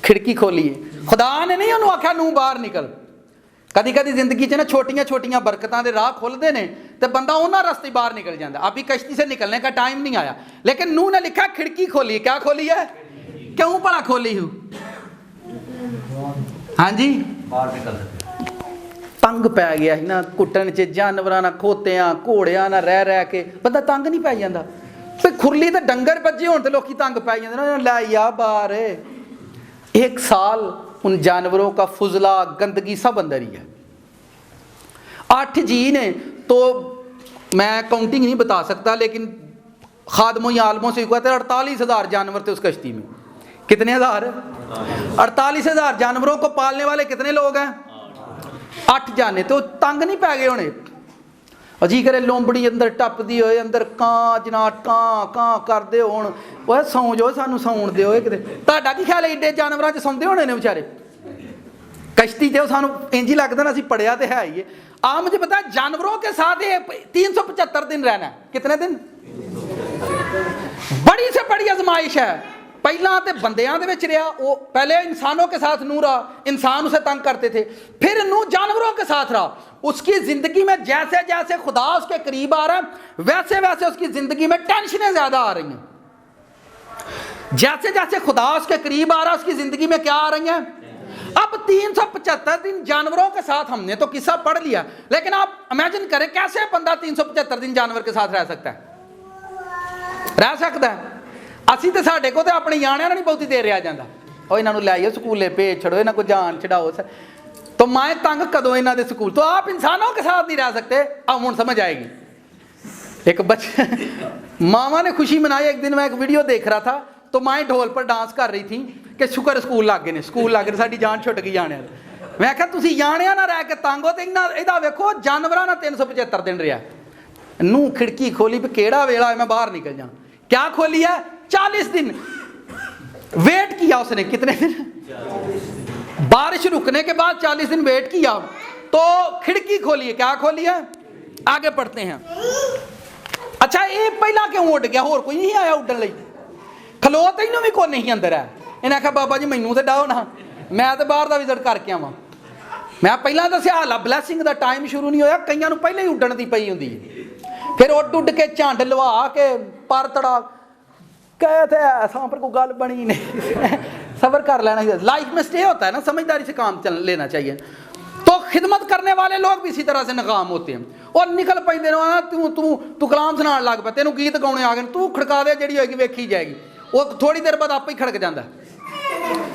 खिड़की खोली है। खुदा ने नहीं उन्होंने आख्या नूह बाहर निकल। कदी कदी जिंदगी च ना छोटियां छोटियां बरकतां दे राह खुलते हैं तो बंदा उन्होंने रास्ते बाहर निकल जाता। अभी कश्ती से निकलने का टाइम नहीं आया, लेकिन नूह ने लिखा खिड़की खोली। क्या खोली है? क्यों भला खोली हूं? हाँ जी, तंग पै गया ना कुटन च, जानवरां ना खोतियां घोड़ियां ना रह रह के बंदा तंग नहीं पै जाता। फिर खुरली तो डंगर भजे होने तो लोग तंग पै जाते ना, लै आ बाहर। एक साल उन जानवरों का फुजला गंदगी सब अंदर ही है। 8 जी ने, तो मैं काउंटिंग नहीं बता सकता, लेकिन खादमों या आलमों से कहते हैं 48,000 जानवर थे उस कश्ती में। कितने हज़ार? 48,000 जानवरों को पालने वाले कितने लोग हैं? 8 जाने। तो तंग नहीं पै गए होने। अजी करे लोंबड़ी अंदर टपदी होए, अंदर कां जनाट कां कां करदे होण, ओए सौ जो सानू सौण दिओ किते। तुहाडा की ख्याल है एडे जानवरां च सौंदे होणे ने बेचारे? कश्ती ते सानू इंज ही लगता ना, असीं पढ़िया तो है ही है। आप मुझे पता है जानवरों के साथ ये 375 दिन रहना है। कितने दिन? बड़ी से बड़ी आजमाइश है। पहला तो बंदियां दे विच रहा, वो पहले इंसानों के साथ नूह रहा, इंसान उसे तंग करते थे, फिर नूह जानवरों के साथ रहा। उसकी जिंदगी में जैसे जैसे खुदा उसके करीब आ रहा है वैसे वैसे उसकी जिंदगी में टेंशनें ज्यादा आ रही हैं। जैसे जैसे खुदा उसके करीब आ रहा है उसकी जिंदगी में क्या आ रही हैं? अब 375 दिन जानवरों के साथ, हमने तो किस्सा पढ़ लिया, लेकिन आप इमेजिन करें कैसे बंदा 375 दिन जानवर के साथ रह सकता है? रह सकता है? असी तो साढ़े को तो अपने याणियां नहीं बहुती देर रहा जाता, और इन्हों लाइए स्कूले भेज छड़ो, इन्हों को जान छड़ाओ, तो मैं तंग कदों इन्हों के स्कूल। तो आप इंसानों के साथ नहीं रह सकते। अब हुण समझ आएगी। एक बच्चे मामा ने खुशी मनाई। एक दिन मैं एक वीडियो देख रहा था, तो माएँ ढोल पर डांस कर रही थी कि शुक्र स्कूल लग गए ने, स्कूल लग गए, साडी जान छुट गई याणियां। मैं कहा तुसीं याणियां ना रह के तंग हो, तो इहदा वेखो जानवरां नाल 375 दिन रहा। नूं खिड़की खोली भी केड़ा वेला है मैं बाहर निकल जाऊं। क्या खोली है? 40 दिन वेट किया उसने। कितने दिन? बारिश रुकने के बाद 40 दिन वेट किया, तो खिड़की खोली है। क्या खोली है? आगे पढ़ते हैं। अच्छा, ये पहला क्यों उड़ गया? होर कोई नहीं आया उड़न लई? खलो तो इन्हों भी कोई नहीं अंदर है। इन्हें आखिया बाबा जी मैनू तो डाओ ना, मैं तो बाहर का विजिट करके आवां। मैं पहला दस्या हाल ब्लैसिंग का टाइम शुरू नहीं होया, कईयां नूं पहले ही उड्डण दी पई हुंदी है। फिर उड उड के झंड लवा के पर तड़ा कहते ऐसा पर कोई गल बनी नहीं। सबर कर लेना, लाइफ में स्टे होता है ना, समझदारी से काम चल लेना चाहिए। तो खिदमत करने वाले लोग भी इसी तरह से नाकाम होते हैं और निकल पैंदे ने। तू कलाम सुनाण लग पिया, तेनू गीत गाने आ गए, तू खड़का दे, जिहड़ी होएगी वेखी जाएगी। वो थोड़ी देर बाद आप ही खड़क जाता है।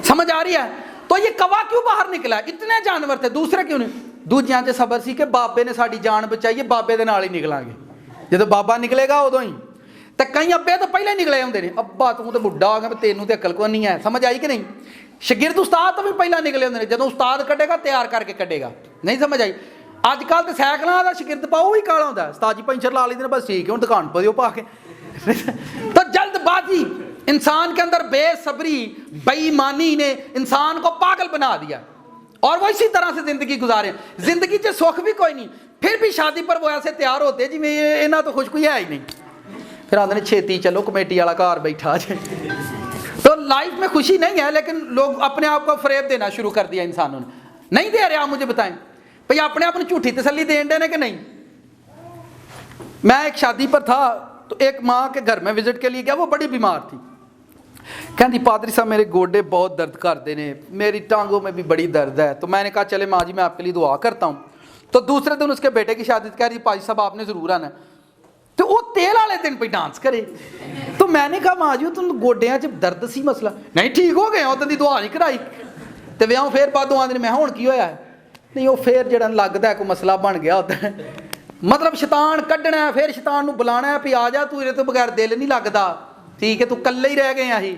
समझ आ रही है? तो ये कौवा क्यों बाहर निकला? इतने जानवर थे, दूसरे क्यों नहीं? दूजियां च सबर सी कि बाबे ने साडी जान बचाई है, बाबे दे नाल ही निकलांगे। जदों बाबा निकलेगा उदों ही। तो कई अब्बे तो पहले निकले होंगे ने, अब्बा तू तो बुढ़ा हो गया, तेनू तो अकल को नहीं है। समझ आई कि नहीं? शगिरद उस्ताद तो भी पहला निकले होंगे ने, जदों उस्ताद कढ़ेगा तैयार करके कढ़ेगा। नहीं समझ आई? अजकल तो सैकलों का शगिरद पाओ ही काला होंदा, उस्ताद जी पंचर ला लेते बस ठीक है, हुण दुकान पर दिओ पा के। तो जल्दबाजी इंसान के अंदर, बेसब्री, बेईमानी ने इंसान को पागल बना दिया और वो इसी तरह से जिंदगी गुजारे। जिंदगी से सुख भी कोई नहीं, फिर भी शादी पर वो ऐसे तैयार होते जिवें इन्हां तो खुश कोई है ही नहीं। फिर आते हैं छेती चलो कमेटी वाला घर बैठा जाए। तो लाइफ में खुशी नहीं है, लेकिन लोग अपने आप को फरेब देना शुरू कर दिया इंसानों ने। नहीं दे रहे? आप मुझे बताएं भाई, अपने आप को झूठी तसल्ली दें देने कि नहीं? मैं एक शादी पर था, तो एक माँ के घर में विजिट के लिए गया, वो बड़ी बीमार थी। कहती पादरी साहब मेरे गोडे बहुत दर्द करते हैं, मेरी टांगों में भी बड़ी दर्द है। तो मैंने कहा चले माँ जी मैं आपके लिए दुआ करता हूँ। तो दूसरे दिन उसके बेटे की शादी, कह रही पाजी साहब आपने ज़रूर आना। तो वो तेल वाले दिन पे डांस करे। तो मैंने कहा माँ जी तुम गोडिया च दर्द सी मसला? नहीं ठीक हो गए, उदों दी दुआ नहीं कराई। तो व्याह फिर बाद दुआ दिन मैं हुण की होया? नहीं वो फिर जिहड़ा लगदा है कोई मसला बन गया होता है। मतलब शैतान कढ़ना है, फिर शैतान नूं बुलाना है भी आ जा, तू इहदे तो बगैर दिल नहीं लगता, ठीक है तू कल्ले ही रह गए ही,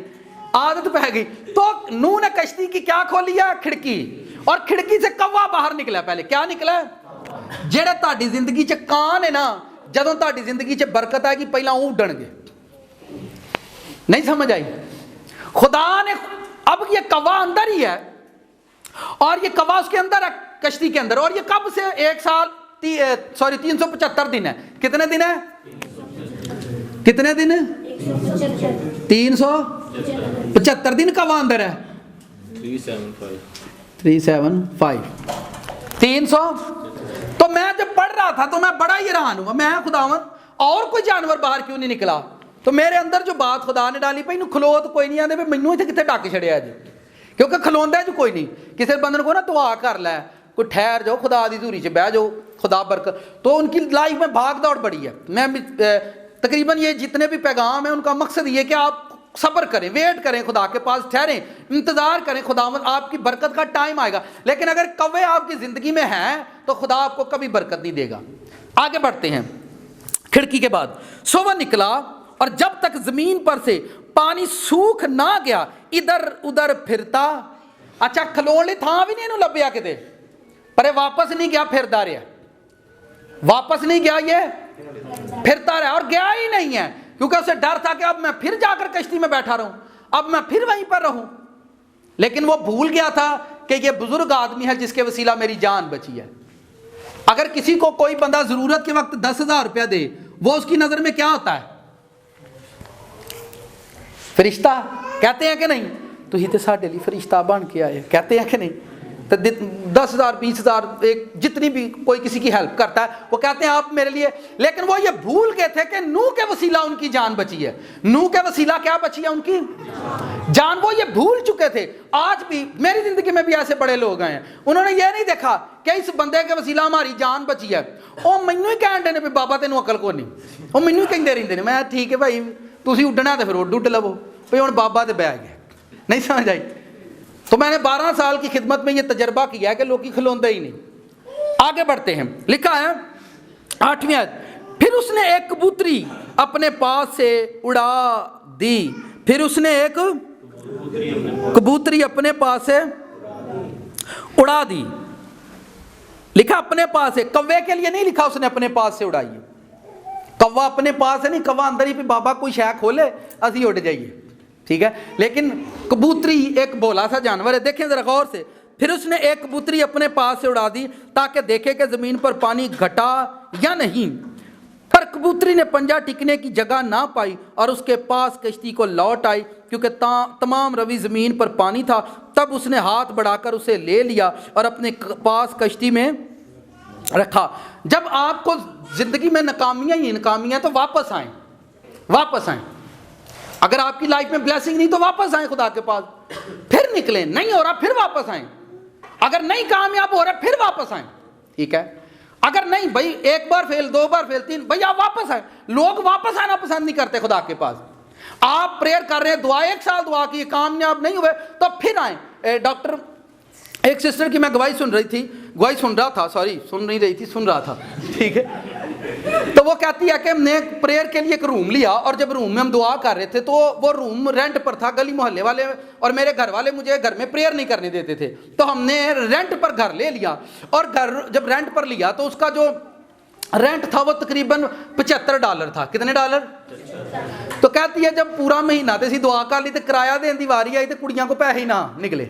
आदत पै गई। तो नूह ने कश्ती की क्या खोली है? खिड़की। और खिड़की से कौवा बाहर निकला। पहले क्या निकला? जेड़े तुहाडी जिंदगी च कान है ना, जदों तुहाडी जिंदगी च बरकत आएगी पहला वो उड्डणगे। नहीं समझ आई? खुदा ने, अब ये कौवा अंदर ही है और ये कौवा उसके अंदर है, कश्ती के अंदर। और ये कब से? 1 साल 375 दिन है। कितने दिन है? कितने दिन? 375 दिन कौवा अंदर है। 300। तो मैं जब पढ़ रहा था तो मैं बड़ा ही हैरान हुआ। मैं खुदावन और कोई जानवर बाहर क्यों नहीं निकला? तो मेरे अंदर जो बात खुदा ने डाली पई, खलो तो कोई नहीं आते भी मैनू इत्थे कित्थे ढक छड़िया जी, क्योंकि खलोंदा जो कोई नहीं। किसी बंदे को ना दुआ कर लै, कोई ठहर जाओ, खुदा दी धूरी च बह जाओ, खुदा बरकत। तो उनकी लाइफ में भाग दौड़ बड़ी है। मैं तकरीबन ये जितने भी पैगाम है उनका मकसद ये कि आप सब्र करें, वेट करें, खुदा के पास ठहरें, इंतजार करें, खुदावंद आपकी बरकत का टाइम आएगा। लेकिन अगर कौवे आपकी जिंदगी में हैं तो खुदा आपको कभी बरकत नहीं देगा। आगे बढ़ते हैं। खिड़की के बाद सो वह निकला और जब तक जमीन पर से पानी सूख ना गया इधर उधर फिरता। अच्छा खलोण लई थां भी नहीं इहनूं लभ्या किते, पर ये वापस नहीं गया, फिरदा रहा। वापस नहीं गया, ये फिरता रहा और गया ही नहीं है, क्योंकि उसे डर था कि अब मैं फिर जाकर कश्ती में बैठा रहूं, अब मैं फिर वहीं पर रहूं। लेकिन वो भूल गया था کہ یہ بزرگ آدمی ہے جس کے وسیلہ میری جان بچی ہے. اگر کسی کو کوئی بندہ ضرورت کے وقت 10,000 روپیہ دے, وہ اس کی نظر میں کیا ہوتا ہے؟ فرشتہ. کہتے ہیں کہ نہیں؟ تو ہی تے ساڈے لیے فرشتہ بن کے آئے, کہتے ہیں کہ نہیں؟ تو 10,000 20,000 ایک جتنی بھی کوئی کسی کی ہیلپ کرتا ہے وہ کہتے ہیں آپ میرے لیے. لیکن وہ یہ بھول گئے تھے کہ نوح کے وسیلہ ان کی جان بچی ہے. نوح کے وسیلہ کیا بچی ہے؟ ان کی جان. وہ یہ بھول چکے تھے. آج بھی میری زندگی میں بھی ایسے بڑے لوگ آئے ہیں, انہوں نے یہ نہیں دیکھا کہ اس بندے کے وسیلہ ہماری جان بچی ہے. وہ مینوں ہی کہن دے نے بابا تینوں عقل کو نہیں, وہ مینوں ہی کہندے رہندے نے. میں ٹھیک ہے بھائی تسی اڈنا تے پھر اڈ لو بھئی, ہن بابا تے بہ گئے. نہیں سمجھ آئی؟ تو میں نے 12 سال کی خدمت میں یہ تجربہ کیا ہے کہ لوگ کی کھلوندے ہی نہیں. آگے بڑھتے ہیں. لکھا ہے 8ویں آیت, پھر اس نے ایک کبوتری اپنے پاس سے اڑا دی. پھر اس نے ایک کبوتری اپنے پاس سے اڑا دی. لکھا اپنے پاس سے, کوے کے لیے نہیں لکھا اس نے اپنے پاس سے اڑائی. کوا اپنے پاس سے نہیں, کوا اندر ہی بھی بابا کوئی شے کھولے اسی اڑ جائیے, ٹھیک ہے. لیکن کبوتری ایک بولا سا جانور ہے. دیکھیں ذرا غور سے. پھر اس نے ایک کبوتری اپنے پاس سے اڑا دی تاکہ دیکھے کہ زمین پر پانی گھٹا یا نہیں. پر کبوتری نے پنجہ ٹکنے کی جگہ نہ پائی اور اس کے پاس کشتی کو لوٹ آئی, کیونکہ تمام روی زمین پر پانی تھا. تب اس نے ہاتھ بڑھا کر اسے لے لیا اور اپنے پاس کشتی میں رکھا. جب آپ کو زندگی میں ناکامیاں ہی ناکامیاں تو واپس آئیں, واپس آئیں. اگر آپ کی لائف میں بلیسنگ نہیں تو واپس آئیں خدا کے پاس, پھر نکلیں. نہیں ہو رہا پھر واپس آئیں. اگر نہیں کامیاب ہو رہا پھر واپس آئیں, ٹھیک ہے. اگر نہیں بھائی ایک بار فیل, 2 بار فیل, 3, بھائی آپ واپس آئیں. لوگ واپس آنا پسند نہیں کرتے خدا کے پاس. آپ پریئر کر رہے ہیں, دعا 1 سال دعا کی, کامیاب نہیں ہوئے تو پھر آئیں. ڈاکٹر ایک سسٹر کی میں گواہی سن رہا تھا, ٹھیک ہے. تو وہ کہتی ہے کہ ہم نے پریئر کے لیے ایک روم لیا, اور جب روم میں ہم دعا کر رہے تھے تو وہ روم رینٹ پر تھا. گلی محلے والے اور میرے گھر والے مجھے گھر میں پریئر نہیں کرنے دیتے تھے, تو ہم نے رینٹ پر گھر لے لیا. اور گھر جب رینٹ پر لیا تو اس کا جو رینٹ تھا وہ تقریباً $75 تھا. کتنے ڈالر؟ تو کہتی ہے جب پورا مہینہ تے سی دعا کر لی تو کرایہ دین دی واری آئی تو کڑیاں کو پیسے ہی نہ نکلے.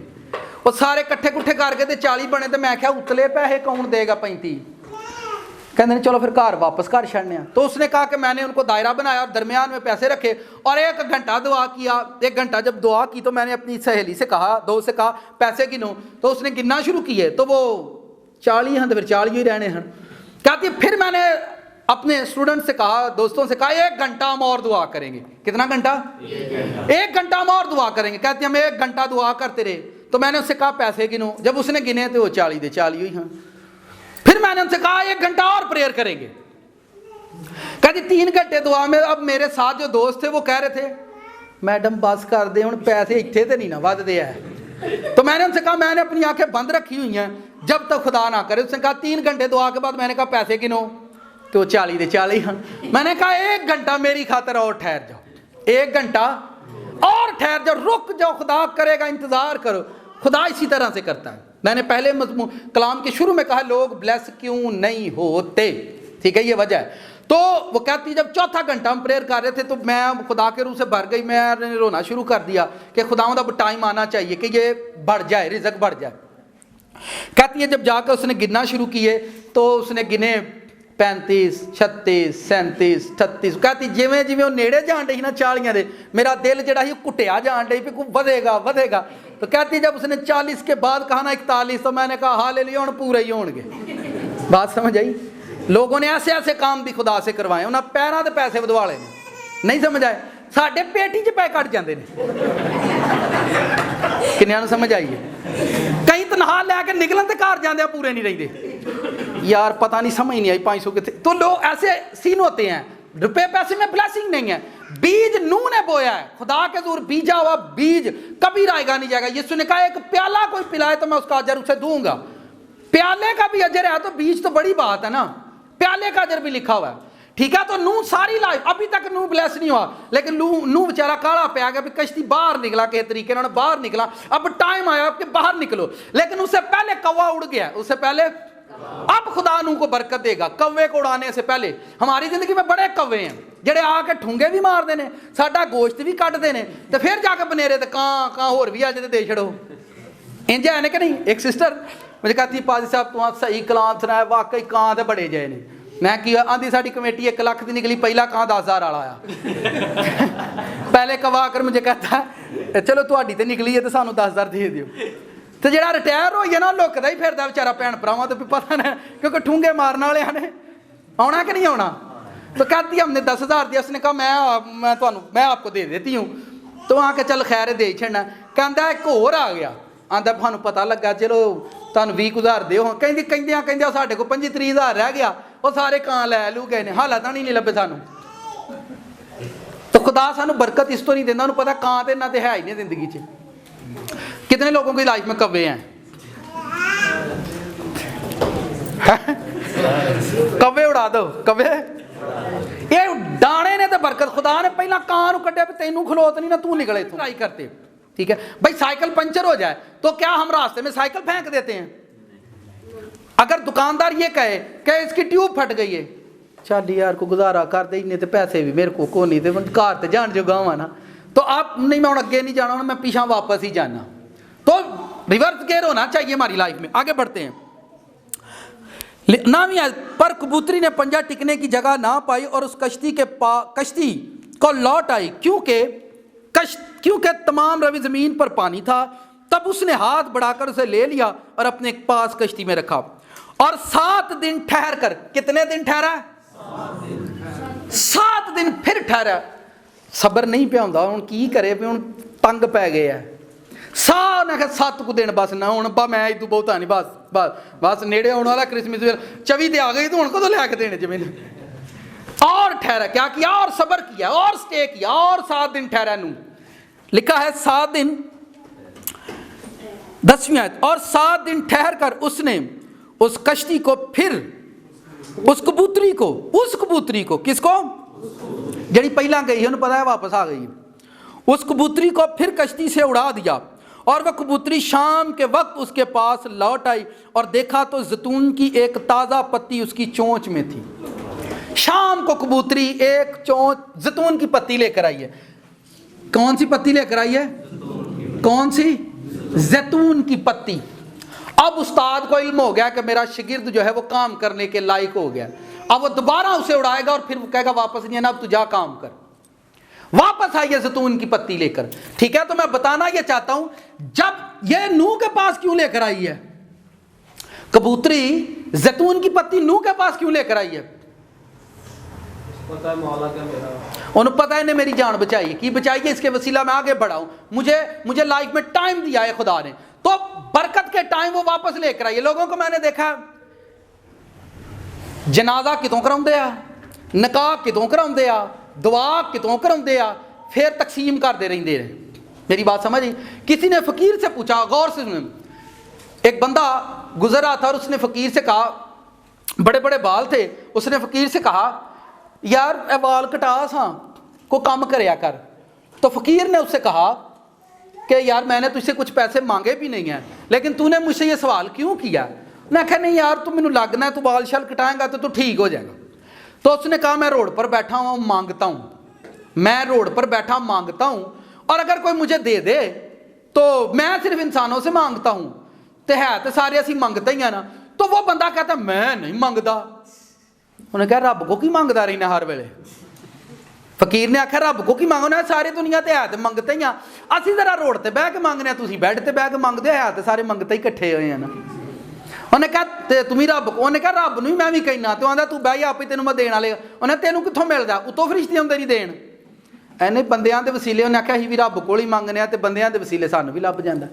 وہ سارے کٹھے کٹھے کر کے تے 40 بنے. تو میں کہا اتلے پیسے کون دے گا 35؟ کہتے ہیں چلو پھر گھر واپس گھر چھڑنے ہیں. تو اس نے کہا کہ میں نے ان کو دائرہ بنایا اور درمیان میں پیسے رکھے اور 1 گھنٹہ دعا کیا. 1 گھنٹہ جب دعا کی تو میں نے اپنی سہیلی سے کہا, دوست سے کہا پیسے گنو. تو اس نے گننا شروع کیے تو وہ 40 ہیں, تو پھر 40 ہی رہنے ہیں. کہتی پھر میں نے اپنے اسٹوڈنٹ سے کہا, دوستوں سے کہا 1 گھنٹہ ہم اور دعا کریں گے. کتنا گھنٹہ؟ 1 گھنٹہ ہم اور دعا کریں گے. کہتی ہم 1 گھنٹہ دعا کرتے رہے. تو میں نے اس سے کہا پیسے گنو. جب اس نے گنے تو وہ 40 دے 40 ہوئی ہیں. پھر میں نے ان سے کہا 1 گھنٹہ اور پریئر کریں گے. کہتی 3 گھنٹے دعا میں. اب میرے ساتھ جو دوست تھے وہ کہہ رہے تھے میڈم بس کر دے ہوں, پیسے اتنے تو نہیں نا ود دے ہے. تو میں نے ان سے کہا میں نے اپنی آنکھیں بند رکھی ہوئی ہیں جب تک خدا نہ کرے. اس نے کہا 3 گھنٹے دعا کے بعد میں نے کہا پیسے گنو, تو 40 دے 40 ہیں. میں نے کہا 1 گھنٹہ میری خاطر اور ٹھہر جاؤ, 1 گھنٹہ اور ٹھہر جاؤ, رک جاؤ, خدا کرے گا, انتظار کرو. خدا اسی طرح سے کرتا ہے. میں نے پہلے کلام کے شروع میں کہا لوگ بلیس کیوں نہیں ہوتے, ٹھیک ہے, یہ وجہ ہے. تو وہ کہتی جب 4تھا گھنٹہ ہم پریئر کر رہے تھے تو میں خدا کے روح سے بھر گئی. میں نے رونا شروع کر دیا کہ خداوند اب ٹائم آنا چاہیے کہ یہ بڑھ جائے, رزق بڑھ جائے. کہتی ہے جب جا کے اس نے گننا شروع کیے تو اس نے گنے 35 36 37 38. کہتی جویں جویں وہ نیڑے جان ڈی نا 40 دے, میرا دل جڑا ہی کٹیا جان ڈی پہ ودے گا ودے گا. تو کہتی جب اس نے 40 کے بعد کہا نا 41, تو میں نے کہا ہاللیلویا ہن پورے ہی ہون گے. بات سمجھ آئی؟ لوگوں نے ایسے ایسے کام بھی خدا سے کروائے, انہاں پیراں دے پیسے ودوا لے. نہیں سمجھ آئے؟ ساڈے پیٹی 'چ پے کٹ جاندے نے. کنیاں نوں سمجھ آئی ہے؟ کئی تنخواہ لے کے نکلن تے گھر جاندے پورے نہیں رہندے. یار پتہ نہیں سمجھ نہیں آئی 500 کتنے. تو لوگ ایسے سین ہوتے ہیں. روپے پیسے میں بلیسنگ نہیں ہے. بیج نوح نے بویا ہے, خدا کے زور بیجا ہوا بیج کبھی رائے گا نہیں جائے گا. یسوع نے کہا ایک پیالہ کوئی پلائے تو میں اس کا اجر اسے دوں گا. پیالے کا بھی اجر ہے تو بیج تو بڑی بات ہے نا, پیالے کا اجر بھی لکھا ہوا ہے, ٹھیک ہے. تو نوح ساری لائف ابھی تک نوح بلیس نہیں ہوا, لیکن نوح بیچارہ کالا پہ آ گیا. کشتی باہر نکلا کس طریقے انہوں نے باہر نکلا. اب ٹائم آیا اب کہ باہر نکلو, لیکن اس سے پہلے کوا اڑ گیا. اس سے پہلے اب خدا نوح کو برکت دے گا. کوے کو اڑانے سے پہلے ہماری زندگی میں بڑے کوے ہیں جڑے آ کے ٹھونگے بھی مار دینے, ساڈا گوشت بھی کٹ دینے, تو پھر جا کے بنیرے تے کاں ہور بھی آ جے تے دے چھڑو. इंज है कि नहीं। एक सिस्टर मुझे कहती पाजी साहब तुम सही कलाम सुनाया, वाकई कां तो बड़े जय ने। मैं कि आंधी साड़ी कमेटी 1 लाख की निकली, पहला कां 10,000 वाला आया। पहले कवा कर मुझे कहता चलो तुहाडी ते निकली है तो सानू 10,000 दे दियो। तो जो रिटायर हो गया ना लुकदा ही फिरदा बेचारा भैन भरावां तो पता नहीं, क्योंकि ठूंगे मारने वाले ने आना कि नहीं आना। तो कहती हमने 10,000 दिया, उसने कहा मैं आपको दे देती हूँ। तो वहाँ के चल खैर दे छड़ना। कहता एक होर आ गया, आंदा थानू पता लगा चलो तुहानू 20,000 दो। कहंदियां साढ़े को 25-30,000 रह गया, वो सारे कां लै लू गए ने, हालात नहीं लभे सानू। तो खुदा सानू बरकत इस तो नहीं देता, उन्होंने पता कां तो इन्ना तो है ही नहीं जिंदगी च। कितने लोगों की लाइफ में कव्वे हैं? कव्वे उड़ा दो, कव्वे ये दाने ने तो बरकत। खुदा ने पहला कां कड्या भी तेनू खलोत नहीं ना, तू निकले तू ट्राई करते। ठीक है भाई, साइकिल पंचर हो जाए तो क्या हम रास्ते में साइकिल फेंक देते हैं? अगर दुकानदार ये कहे कि इसकी ट्यूब फट गई है, चल यार को गुजारा कर दे, इन्ने तो पैसे भी मेरे को नहीं थे, घर तो जान जो गाँव ना। तो आप नहीं, मैं अगे नहीं जाना, मैं पीछा वापस ही जाना। तो रिवर्स गेयर होना चाहिए हमारी लाइफ में। आगे बढ़ते हैं। नाम ही पर कबूतरी ने पंजा टिकने की जगह ना पाई और उस कश्ती को लौट आई, क्योंकि तमाम रवि जमीन पर पानी था। तब उसने हाथ बढ़ाकर उसे ले लिया और अपने पास कश्ती में रखा और 7 दिन ठहर कर, कितने दिन ठहरा? 7 दिन फिर ठहरा। सबर नहीं पिया हुंदा, हुण की करे, हुण तंग पै गए है। ने कहा 7 को दिन बस ना, हुण मैं इदू बहुता नहीं, बस नेड़े आने वाला क्रिसमस 24 ते आ गई, तो हुण कदों लैके देने जमीन। और ठहरा, क्या किया? और सबर किया और स्टे किया और 7 दिन ठहरा। नू लिखा है 7 दिन, 10वीं आयत, और 7 दिन ठहर कर उसने उस कश्ती को फिर उस कबूतरी को किसको? जड़ी पहला गई है उन्हें पता है वापस आ गई। उस कबूतरी को फिर कश्ती से उड़ा दिया और वह कबूतरी शाम के वक्त उसके पास लौट आई और देखा तो जैतून की एक ताज़ा पत्ती उसकी चोंच में थी। शाम को कबूतरी एक चोंच जैतून की पत्ती लेकर आई है। कौन सी पत्ती लेकर आई है? कौन सी? जैतून की पत्ती। अब उस्ताद को इल्म हो गया कि मेरा शागिर्द जो है वो काम करने के लायक हो गया। अब वो दोबारा उसे उड़ाएगा और फिर वो कहेगा वापस नहीं है ना, अब तू जा काम कर। वापस आई है जैतून की पत्ती लेकर। ठीक है, तो मैं बताना ये चाहता हूं, जब ये नूह के पास क्यों लेकर आई है कबूतरी? जैतून की पत्ती नूह के पास क्यों लेकर आई है? उन्हें पता है ने मेरी जान बचाई, की बचाई है, इसके वसीला मैं आगे बढ़ाऊं। मुझे लाइफ में टाइम दिया है खुदा ने, तो बरकत के टाइम वो वापस लेकर आई है। लोगों को मैंने देखा जनाजा कितों कराउंदे आ, निकाह कितों कराउंदे आ, दुआ कितों कराउंदे आ, फिर तकसीम करते रहंदे ने। मेरी बात समझ आई? किसी ने फकीर से पूछा, गौर से सुने, एक बंदा गुजर रहा था और उसने फकीर से कहा, बड़े बड़े बाल थे, उसने फकीर से कहा यार ए बाल कटा सा, को काम करया कर। तो फकीर ने उससे कहा कि यार मैंने तुझसे कुछ पैसे मांगे भी नहीं हैं, लेकिन तूने मुझसे ये सवाल क्यों किया? मैं कहा नहीं यार तू मैनू लगना है तू बाल शाल कटाएगा तो तू ठीक हो जाएगा। तो उसने कहा मैं रोड पर बैठा हुआ मांगता हूँ, मैं रोड पर बैठा मांगता हूँ, और अगर कोई मुझे दे दे तो मैं सिर्फ इंसानों से मांगता हूँ, तो है तो सारे असी मंगते ही है ना। तो वो बंदा कहता मैं नहीं मंगता। उन्हें कहा रब को की मंगता रही हर वेले? फकीर ने आख्या रब को की मंगना, सारी दुनिया ते है तो मंगते ही, असी जरा रोड पर बह के मंगने, तुम बैड पर बह के मंगते है तो सारे मंगते ही कट्ठे हुए हैं ना। उन्हें कहा तुम्हें रब को, उन्हें कहा रब नहीं मैं भी कहना, तो आंदा तू बह जा आप ही तेन मैं देने वाले। उन्हें तेनों कितों मिलता? उतों फरिश्ते आते नहीं देन, इन्हें बंदियां के वसीले। उन्हें आख्या असीं भी रब को ही मंगने, तो बंदियां के वसीले सानू भी लभ जाता।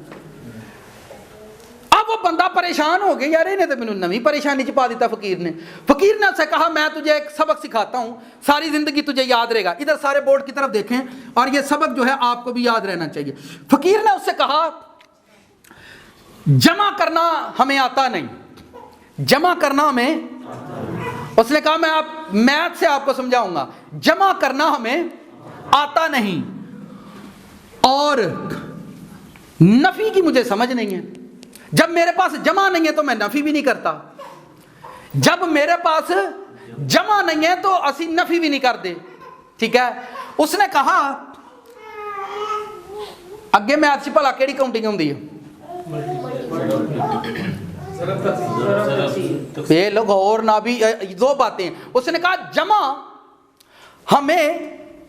अब वो बंदा परेशान हो गया, यार इन्हें तो मैनू नवी परेशानी च पा दिता फकीर ने। फकीर ने उससे कहा मैं तुझे एक सबक सिखाता हूँ, सारी जिंदगी तुझे याद रहेगा। इधर सारे बोर्ड की तरफ देखें और ये सबक जो है आपको भी याद रहना चाहिए। फकीर ने उससे कहा जमा करना हमें आता नहीं, जमा करना हमें, उसने कहा मैं आप मैथ से आपको समझाऊंगा, जमा करना हमें आता नहीं और नफी की मुझे समझ नहीं है। जब मेरे पास जमा नहीं है तो मैं नफी भी नहीं करता, जब मेरे पास जमा नहीं है तो असी नफी भी नहीं करते। ठीक है, उसने कहा अगे मैथ च भला केड़ी काउंटिंग होंदी है? ये लोग और ना भी दो बातें, उसने कहा जमा हमें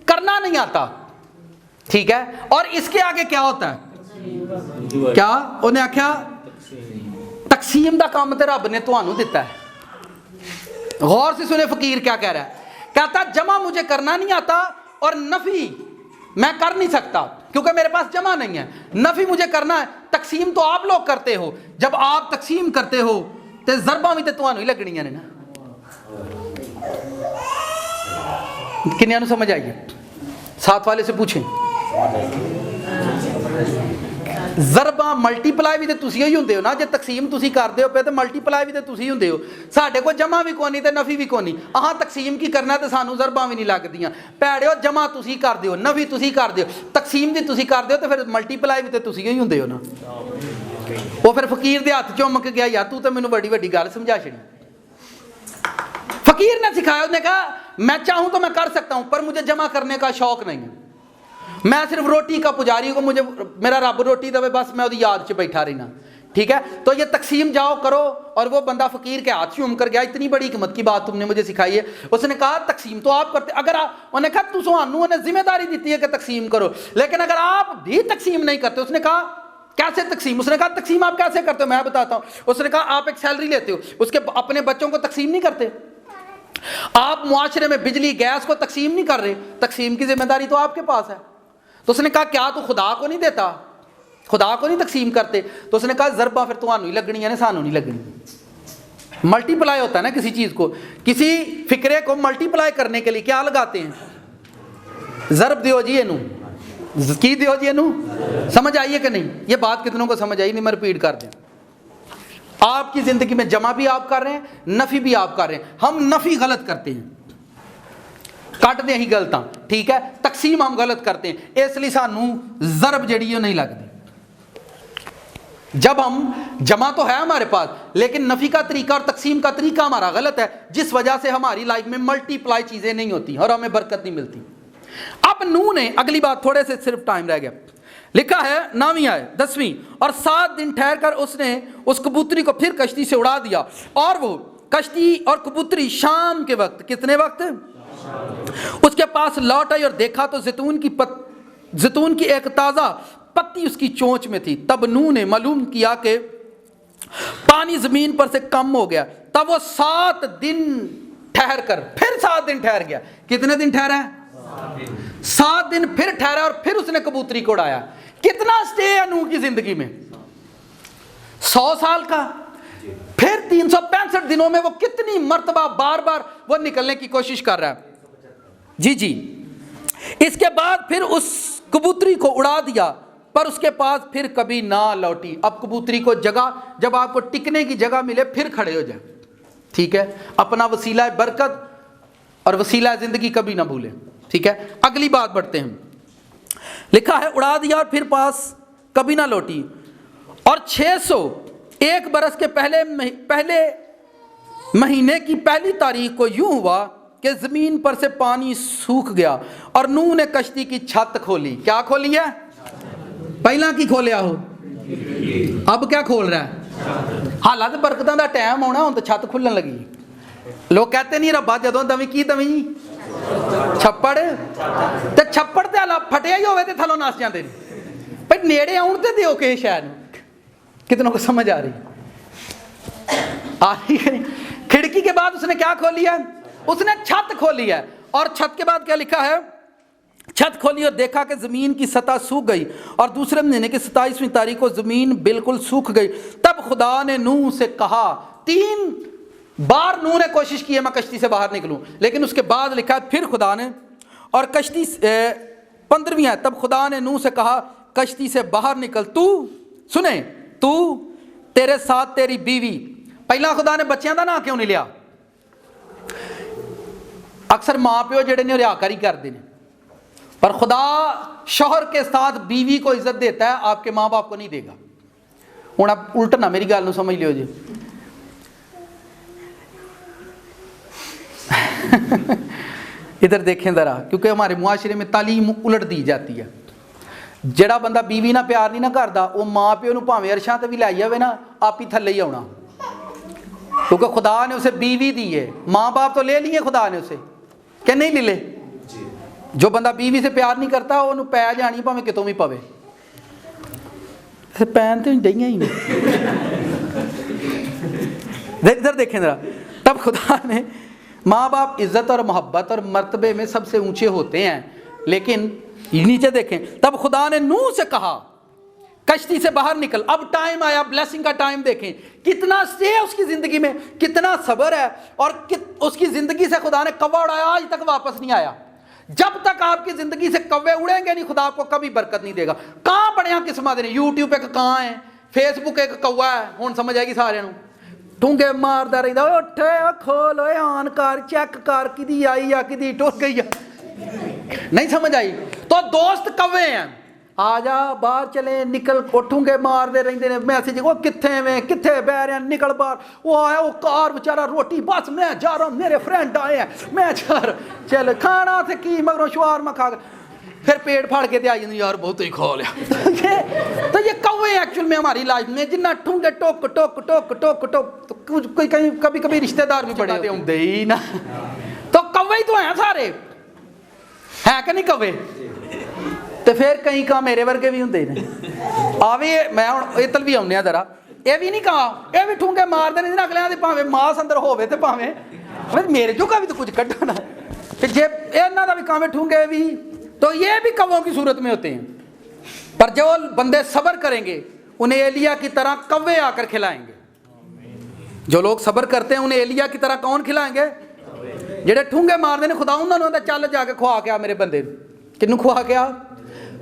करना नहीं आता, ठीक है, और इसके आगे क्या होता है, क्या उन्हें आख्या तकसीम का काम तो रब ने तुहानू दिता है। गौर से सुने फकीर क्या कह रहा है, कहता जमा मुझे करना नहीं आता और नफी मैं कर नहीं सकता क्योंकि मेरे पास जमा नहीं है, नफी मुझे करना है। तकसीम तो आप लोग करते हो, जब आप तकसीम करते हो तो जरबा भी तो तुहानू ही लगनियां ने ना। किन्यां नू समझ आई है? साथ वाले से पूछें। ਜ਼ਰਬਾ ਮਲਟੀਪਲਾਈ ਵੀ ਤੇ ਤੁਸੀਂ ਹੀ ਹੁੰਦੇ ਹੋ ਨਾ, ਜੇ ਤਕਸੀਮ ਤੁਸੀਂ ਕਰਦੇ ਹੋ ਪਏ ਤੇ ਮਲਟੀਪਲਾਈ ਵੀ ਤੇ ਤੁਸੀਂ ਹੁੰਦੇ ਹੋ। ਸਾਡੇ ਕੋਲ ਜਮਾ ਵੀ ਕੋਈ ਨਹੀਂ ਤੇ ਨਫੀ ਵੀ ਕੋਈ ਨਹੀਂ। ਆਹ ਤਕਸੀਮ ਕੀ ਕਰਨਾ ਤੇ ਸਾਨੂੰ ਜ਼ਰਬਾਂ ਵੀ ਨਹੀਂ ਲੱਗਦੀਆਂ। ਭੈੜਿਓ ਜਮਾ ਤੁਸੀਂ ਕਰਦੇ ਹੋ, ਨਫੀ ਤੁਸੀਂ ਕਰਦੇ ਹੋ, ਤਕਸੀਮ ਦੀ ਤੁਸੀਂ ਕਰਦੇ ਹੋ ਤੇ ਫਿਰ ਮਲਟੀਪਲਾਈ ਵੀ ਤੇ ਤੁਸੀਂ ਹੀ ਹੁੰਦੇ ਹੋ ਨਾ। ਉਹ ਫਿਰ ਫਕੀਰ ਦੇ ਹੱਥ ਚੋਂ ਮੁੱਕ ਗਿਆ, ਯਾਰ ਤੂੰ ਤਾਂ ਮੈਨੂੰ ਬੜੀ ਵੱਡੀ ਗੱਲ ਸਮਝਾ ਛੜੀ। फकीर ने सिखाया, उसने कहा मैं चाहूं तो मैं कर सकता हूं पर मुझे जमा करने का शौक नहीं है, मैं सिर्फ रोटी का पुजारी हूं, मुझे मेरा रब रोटी दे बस मैं उसकी याद च बैठा रहना, ठीक है। तो ये तकसीम जाओ करो। और वो बंदा फकीर के हाथ चूम कर गया, इतनी बड़ी हिकमत की बात तुमने मुझे सिखाई है। उसने कहा तकसीम तो आप करते, अगर उन्हें कहा तू सुहानू ने जिम्मेदारी दी है कि तकसीम करो, लेकिन अगर आप भी तकसीम नहीं करते। उसने कहा कैसे तकसीम? उसने कहा तकसीम आप कैसे करते हो, मैं बताता हूँ। उसने कहा आप एक सैलरी लेते हो, उसके अपने बच्चों को तकसीम नहीं करते, आप मुआशरे में बिजली गैस को तकसीम नहीं कर रहे, तकसीम की जिम्मेदारी तो आपके पास है। तो उसने कहा क्या तू खुदा को नहीं देता, खुदा को नहीं तकसीम करते? तो उसने कहा जरबा फिर तुहानू ही लगनी है, सानू नहीं लगनी। मल्टीप्लाई होता है ना किसी चीज को, किसी फिक्रे को मल्टीप्लाई करने के लिए क्या लगाते हैं, जरब दियो जी एनू, की दियो जी एनू। समझ आई है कि नहीं? ये बात कितनों को समझ आई नहीं, मैं रिपीट कर दें। आपकी जिंदगी में जमा भी आप कर रहे हैं, नफी भी आप कर रहे हैं। हम नफी गलत करते हैं, कट दे ही गलत, ठीक है। तकसीम हम गलत करते हैं, इसलिए सानू जरब जड़ी नहीं लगती। जब हम जमा तो है हमारे पास, लेकिन नफी का तरीका और तकसीम का तरीका हमारा गलत है, जिस वजह से हमारी लाइफ में मल्टीप्लाई चीजें नहीं होती और हमें बरकत नहीं मिलती। अब नूह ने अगली बात, थोड़े से सिर्फ टाइम रह गया, लिखा है 9वीं आयत 10वीं, और 7 दिन ठहर कर उसने उस कबूतरी को फिर कश्ती से उड़ा दिया, और वो कश्ती और कबूतरी शाम के वक्त, कितने वक्त, उसके पास लौट आई और देखा तो जैतून की एक ताज़ा पत्ती उसकी चोंच में थी। तब नूह ने मालूम किया कि पानी जमीन पर से कम हो गया। तब वो 7 दिन ठहर कर फिर 7 दिन ठहर गया। कितने दिन ठहरा है? 7 दिन फिर ठहरा और फिर उसने कबूतरी को उड़ाया। कितना स्टे है नूह की जिंदगी में? 100 साल का। फिर 365 दिनों में वो कितनी मर्तबा बार बार वो निकलने की कोशिश कर रहा है। जी जी। इसके बाद फिर उस कबूतरी को उड़ा दिया, पर उसके पास फिर कभी ना लौटी। अब कबूतरी को जगह, जब आपको टिकने की जगह मिले फिर खड़े हो जाए, ठीक है। अपना वसीला बरकत और वसीला जिंदगी कभी ना भूलें, ठीक है। अगली बात बढ़ते हैं। लिखा है उड़ा दिया और फिर पास कभी ना लौटी। और 601 बरस के पहले महीने की पहली तारीख को यूं हुआ कि जमीन पर से पानी सूख गया और नूह ने कश्ती की छत खोली। क्या खोली है? पहला की खोलिया हो, अब क्या खोल रहा है? हालांकि बरकतां दा टाइम आना, हुण तो छत खुलन लगी। लोग कहते नहीं रब्बा जदों दवी की दवी छप्पड़ ते छप्पड़ ते हाला फटिया ही होवे ते थलों नस जांदे ने। भाई नेड़े आउण ते दिओ किसे शै नूं। कितनों को समझ आ रही? आ रही है? खिड़की के बाद उसने क्या खोली है? उसने छत खोली है। और छत के बाद क्या लिखा है? छत खोली और देखा कि जमीन की सतह सूख गई और दूसरे महीने की 27वीं तारीख को जमीन बिल्कुल सूख गई। तब खुदा ने नूह से कहा, 3 बार नूह ने कोशिश की है मैं कश्ती से बाहर निकलूं, लेकिन उसके बाद लिखा है फिर खुदा ने, और कश्ती 15वीं है, तब खुदा ने नूह से कहा कश्ती से बाहर निकल, तू सुने, तू तेरे साथ तेरी बीवी। पहला खुदा ने बच्चों का ना क्यों नहीं लिया? अक्सर माँ प्यो जेडे ने रियाकारी करते हैं, पर खुदा शौहर के साथ बीवी को इज्जत देता है, आपके माँ बाप को नहीं देगा। हुण आप उल्टा ना मेरी गल नूं समझ लियो जी। इधर देखें ज़रा, क्योंकि हमारे मुआशरे में तालीम उलट दी जाती है। ਜਿਹੜਾ ਬੰਦਾ बीवी ਨਾਲ ਪਿਆਰ ਨਹੀਂ ਨਾ ਕਰਦਾ ਉਹ ਮਾਂ ਪਿਓ ਨੂੰ ਭਾਵੇਂ ਅਰਸ਼ਾਂ ਤੇ ਵੀ ਲੈ ਜਾਵੇ ਨਾ ਆਪ ਹੀ ਥੱਲੇ ही आना, क्योंकि खुदा ने उसे बीवी दी है। माँ बाप तो ले लिए खुदा ने उसे, कि नहीं ले ले। जो बंदा बीवी से प्यार नहीं करता वो पै जानी भावें कितों भी पवे, पैन तो डईया ही नहीं। इधर देखें जरा, तब खुदा ने, माँ बाप इज्जत और मोहब्बत और मर्तबे में सबसे ऊंचे होते हैं, लेकिन नीचे देखें, तब खुदा ने नूह से कहा कश्ती से बाहर निकल। अब टाइम आया, ब्लेसिंग का टाइम देखें, कितना स्टे है उसकी जिंदगी में, कितना सब्र है, और उसकी जिंदगी से खुदा ने कव्वा उड़ाया, आज तक वापस नहीं आया। जब तक आपकी जिंदगी से कव्वे उड़ेंगे नहीं खुदा आपको कभी बरकत नहीं देगा। कहां पढ़िया किस्मत ने, यूट्यूब एक कहां है, फेसबुक एक कौवा है, हुण समझ आएगी सारे नूं। ढूंगे मारदा रहिंदा, उठ खोल ऑन कर चेक कर किदी आई या किदी टुर गई है, नहीं समझ आई। तो दोस्त कव्वे हैं, आ जा बाहर चले निकल, उठूंगे मारते रहते ने मैसेज, वो कित्थे में कित्थे बह रहे हैं, निकल बाहर। वो आया वो कार बेचारा रोटी, बस मैं जा रहा हूँ, मेरे फ्रेंड आए हैं, मैं जा रहा, चल खाना थे की मगरों शवारमा खा फिर पेट फाड़ के आ जाती यार बहुत ही खा लिया। तो ये कौवे एक्चुअल में हमारी लाइफ में जिन्ना ठूंगे टोक टोक टोक टोक टोक, तो कोई कहीं कभी कभी रिश्तेदार भी बड़े होंगे ही ना, तो कौवे ही तो हैं सारे, है कि नहीं कौवे। तो फिर कई कहा मेरे वर्गे भी होंगे ने, आ भी मैं हुण इतल भी आउने जरा, ये भी नहीं कहा, ये भी ठूंगे मारते नहीं अगलियां दे, भावें मास अंदर होवे ते भावें मेरे जोगा भी तो कुछ कड्ढो ना, फिर जे इन्हां दा भी काम ठूंगे भी, तो ये भी कौवों की सूरत में होते हैं। पर जो बंदे सब्र करेंगे उन्हें एलिया की तरह कौवे आकर खिलाएंगे। जो लोग सब्र करते हैं उन्हें एलिया की तरह कौन खिलाएंगे, जेड़े ठूंगे मारते ने खुदा उन्होंने चल जाके खुआ के आ मेरे बंदे, किन्नू खुआ के आ।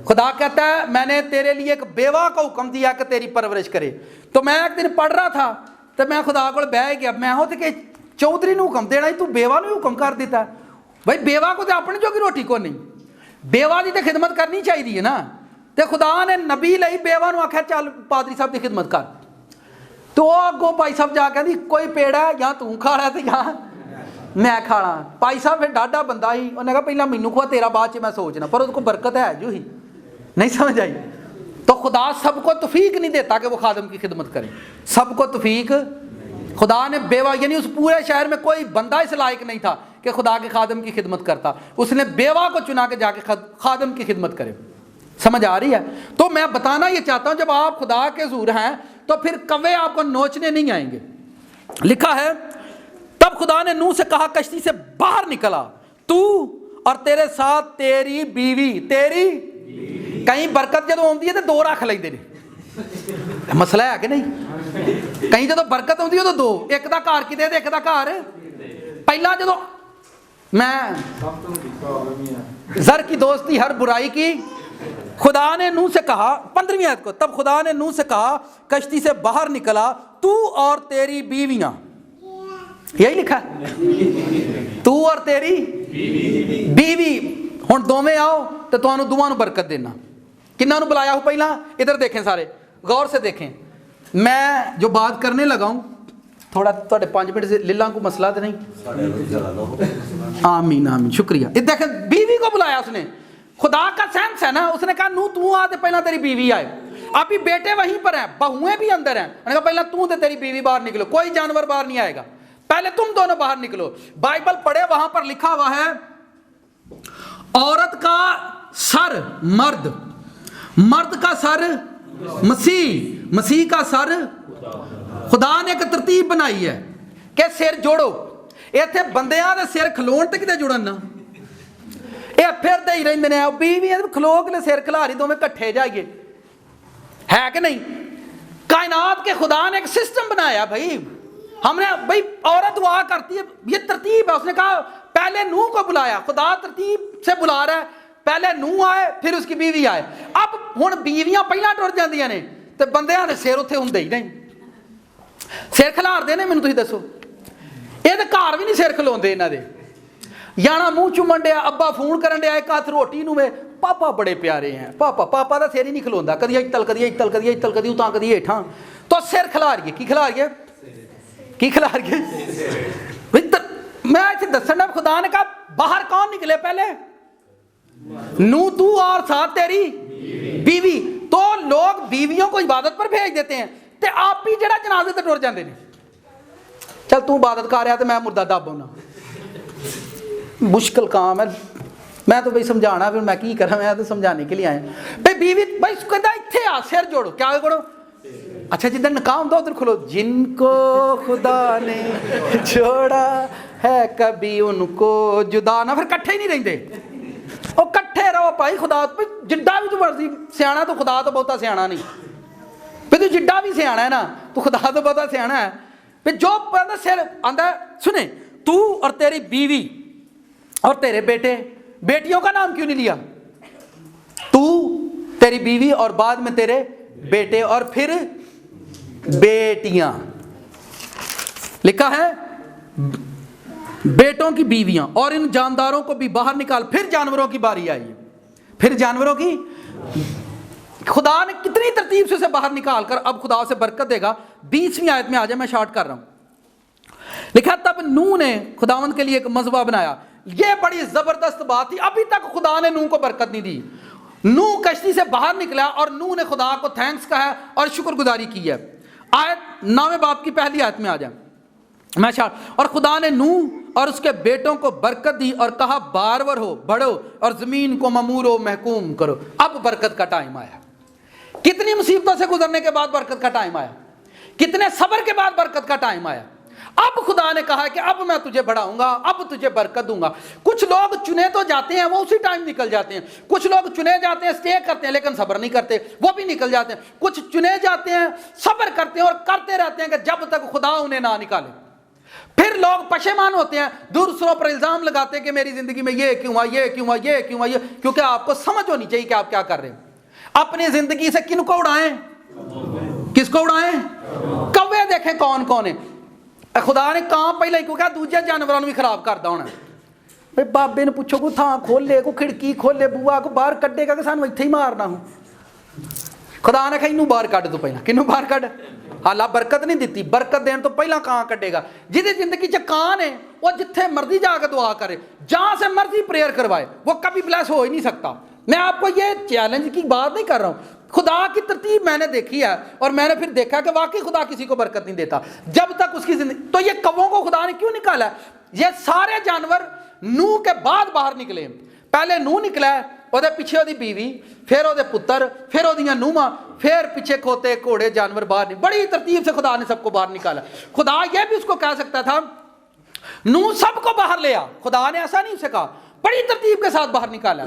खुदा कहता है मैंने तेरे लिए एक बेवा को हुक्म दिया कि तेरी परवरिश करे। तो मैं एक दिन पढ़ रहा था तो मैं खुदा को बह गया, मैं हो कि चौधरी ने हुक्म देना, तू बेवा ने हुक्म कर दिता। भाई बेवा को तो अपने जोगी रोटी को नहीं, बेवा की तो खिदमत करनी चाहिए ना। तो खुदा ने नबी लई बेवा ने आख्या चल पादरी साहब की खिदमत कर, तो अगों भाई साहब जाके कोई पेड़ा या तू खा रहा तो या मैं खाना। भाई साहब फिर डाढ़ा बंदा ही, उन्हें कहा पहला मैनू खुआ तेरा बाद च मैं सोचना, पर उसको बरकत है जो ही नहीं समझ आई। तो खुदा सबको तौफीक नहीं देता कि वो खादम की खिदमत करे, सबको तौफीक खुदा ने बेवा, यानी उस पूरे शहर में कोई बंदा इस लायक नहीं था कि खुदा के खादम की खिदमत करता, उसने बेवा को चुना के जाके खादम की खिदमत करे। समझ आ रही है। तो मैं बताना ये चाहता हूं जब आप खुदा के हुजूर हैं तो फिर कौवे आपको नोचने नहीं आएंगे। लिखा है तब खुदा ने नूह से कहा कश्ती से बाहर निकला तू और तेरे साथ तेरी बीवी, तेरी कहीं बरकत जो आती है तो दो रख लेंगे ने, मसला है कि नहीं। कहीं जो बरकत आती है तो दो, एक का घर किते एक का घर। पहला जो मैं जर की दोस्ती हर बुराई की, खुदा ने नूह से कहा 15वीं आयत को, तब खुदा ने नूह से कहा कश्ती से बाहर निकला तू और तेरी बीवियां, यही लिखा तू और तेरी बीवी, हुण दोवें आओ तो तुहानू दोवां नू बरकत देना। किन्ना नू बुलाया हो पहला, इधर देखें सारे गौर से देखें। मैं जो बात करने लगा हूं थोड़ा थोड़े 5 मिनट से लीला को मसला तो नहीं, आमीन आमीन शुक्रिया। ये देखें बीवी को बुलाया उसने, खुदा का सेंस है ना, उसने कहा नू तू आ, पहला तेरी बीवी आए। अभी बेटे वहीं पर हैं, बहुएं भी अंदर हैं, कहा पहला तू ते तेरी बीवी बाहर निकलो, कोई जानवर बाहर नहीं आएगा, पहले तुम दोनों बाहर निकलो। बाइबल पढ़े वहां पर लिखा हुआ है औरत का सर मर्द, मर्द का सर मसीह, मसीह का सर खुदा ने एक तरतीब बनाई है कि सिर जोड़ो। इत्थे बंदियां दे सिर खलोण ते किते जुड़न ना, ये फिरदे ही रहिंदे ने, बीवी खलो के सिर खिलारी दोवें इकट्ठे जाइए, है कि नहीं। कायनात के खुदा ने एक सिस्टम बनाया भाई, हमने भाई औरत दुआ करती है, ये तरतीब है। उसने कहा पहले नूह को बुलाया, खुदा तरतीब से बुला रहा है, पहले नूह आए फिर उसकी बीवी आए। अब हुण बीवियां पहला टुर जांदियां ने ते बंदियां दे सिर उत्थे हुंदे ही नहीं, सिर खिलारदे ने। मैनूं तुसीं दसो ये ते घर भी नहीं सिर खलोंदे इन्हां दे, जाना मूँह चुमन दिया, अब्बा फोन करन दिया, एक हाथ रोटी नूं वे, पापा बड़े प्यारे हैं, पापा पापा का सिर ही नहीं खलोंदा, कदी इतल कदी इतल कदी इतल कदी उतां कदी हेठां, तो सिर खिलारिए की खिलारिए की खिलारिए। मैं इसे दसना खुदा ने कहा बाहर कौन निकले, पहले नू तू और साथ तेरी بیوی تو لوگ بیویوں کو عبادت پر بھیج دیتے ہیں تے آپ بھی جڑا جنازے تے ٹر جاندے نے چل تو عبادت کر رہا تے میں مردہ دب ہونا مشکل کام ہے میں تو بھائی سمجھانا پھر میں کی کرا میں تو سمجھانے کے لیے آیا بھائی بیوی بھائی اس کو کہتا اتھے آ سر جوڑو کیا کرو اچھا جدھر نکاح ہوتا ادھر کھلو جن کو خدا نے چھوڑا ہے کبھی ان کو جدا نہ پھر کٹھے ہی نہیں رہندے وہ کٹھے رہو بھائی خدا جڈا بھی تو مرضی سیانا تو خدا تو بہتا سیانا نہیں پھر تو جڈا بھی سیانا ہے نا تو خدا تو بہتا سیانا ہے پھر جو بندہ سر آندہ سنیں تو اور تیری بیوی اور تیرے بیٹے بیٹیوں کا نام کیوں نہیں لیا تو تیری بیوی اور بعد میں تیرے بیٹے اور پھر بیٹیاں لکھا ہے بیٹوں کی بیویاں اور ان جانداروں کو بھی باہر نکال پھر جانوروں کی باری آئی پھر جانوروں کی خدا نے کتنی ترتیب سے اسے باہر نکال کر اب خدا سے برکت دے گا 20ویں آیت میں آ جائے میں شارٹ کر رہا ہوں لکھا تب نوح نے خداوند کے لیے ایک مذبح بنایا یہ بڑی زبردست بات تھی ابھی تک خدا نے نوح کو برکت نہیں دی نوح کشتی سے باہر نکلا اور نوح نے خدا کو تھینکس کہا اور شکر گزاری کی ہے آیت 9 باب کی پہلی آیت میں آ جائیں میں اور خدا نے نوح اور اس کے بیٹوں کو برکت دی اور کہا بارور ہو بڑھو اور زمین کو ممور و محکوم کرو اب برکت کا ٹائم آیا کتنی مصیبتوں سے گزرنے کے بعد برکت کا ٹائم آیا کتنے صبر کے بعد برکت کا ٹائم آیا اب خدا نے کہا کہ اب میں تجھے بڑھاؤں گا اب تجھے برکت دوں گا کچھ لوگ چنے تو جاتے ہیں وہ اسی ٹائم نکل جاتے ہیں کچھ لوگ چنے جاتے ہیں اسٹے کرتے ہیں لیکن صبر نہیں کرتے وہ بھی نکل جاتے ہیں کچھ چنے جاتے ہیں صبر کرتے ہیں اور کرتے رہتے ہیں کہ جب تک خدا انہیں نہ نکالے پھر لوگ پشیمان ہوتے ہیں دوسروں پر الزام لگاتے ہیں کہ میری زندگی میں یہ کیوں ہوا یہ کیوں ہوا یہ کیوں ہوا یہ کیونکہ آپ کو سمجھ ہونی چاہیے کہ آپ کیا کر رہے ہیں اپنی زندگی سے کن کو اڑائیں کس کو اڑائیں کوے دیکھیں کون کون ہے خدا نے کام پہلے کیوں کہا دوجے جانوروں بھی خراب کرتا ہونا بھائی بابے نے پوچھو کو تھان کھولے کو کھڑکی کھولے بوا کو باہر کڈے گا کہ سانو اتنے ہی مارنا ہوں خدا نے کہا انہوں باہر کڈ تو پہلا کنوں باہر کڈ حالا برکت نہیں دیتی برکت دین تو پہلا کہاں کڈے گا جہی زندگی چ کان ہے وہ جتھے مرضی جا کے دعا کرے جہاں سے مرضی پریئر کروائے وہ کبھی بلیس ہو ہی نہیں سکتا میں آپ کو یہ چیلنج کی بات نہیں کر رہا ہوں خدا کی ترتیب میں نے دیکھی ہے اور میں نے پھر دیکھا کہ واقعی خدا کسی کو برکت نہیں دیتا جب تک اس کی زندگی تو یہ کووں کو خدا نے کیوں نکالا ہے یہ سارے جانور نوح کے بعد باہر نکلے پہلے نوح نکلا ہے وہ پیچھے وہ بیوی پھر وہ پتر پھر وہ نوحاں پھر پیچھے کھوتے گھوڑے جانور باہر نہیں بڑی ترتیب سے خدا نے سب کو باہر نکالا خدا یہ بھی اس کو کہہ سکتا تھا نوح سب کو باہر لیا خدا نے ایسا نہیں اسے کہا بڑی ترتیب کے ساتھ باہر نکالا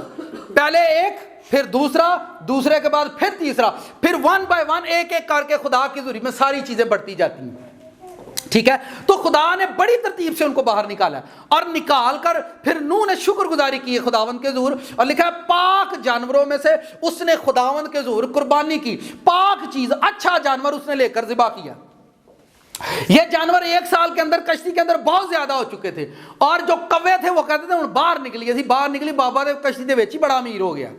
پہلے ایک پھر دوسرا دوسرے کے بعد پھر تیسرا پھر 1 by 1 ایک ایک کر کے خدا کی ذریعے میں ساری چیزیں بڑھتی جاتی ہیں ٹھیک ہے تو خدا نے بڑی ترتیب سے ان کو باہر نکالا اور نکال کر پھر نوح نے شکر گزاری کی خداوند کے حضور اور لکھا ہے پاک جانوروں میں سے اس نے خداوند کے حضور قربانی کی پاک چیز اچھا جانور اس نے لے کر ذبح کیا یہ جانور 1 سال کے اندر کشتی کے اندر بہت زیادہ ہو چکے تھے اور جو کوے تھے وہ کہتے تھے باہر نکلی اسی باہر نکلی بابا دے کشتی دے وچ ہی بڑا امیر ہو گیا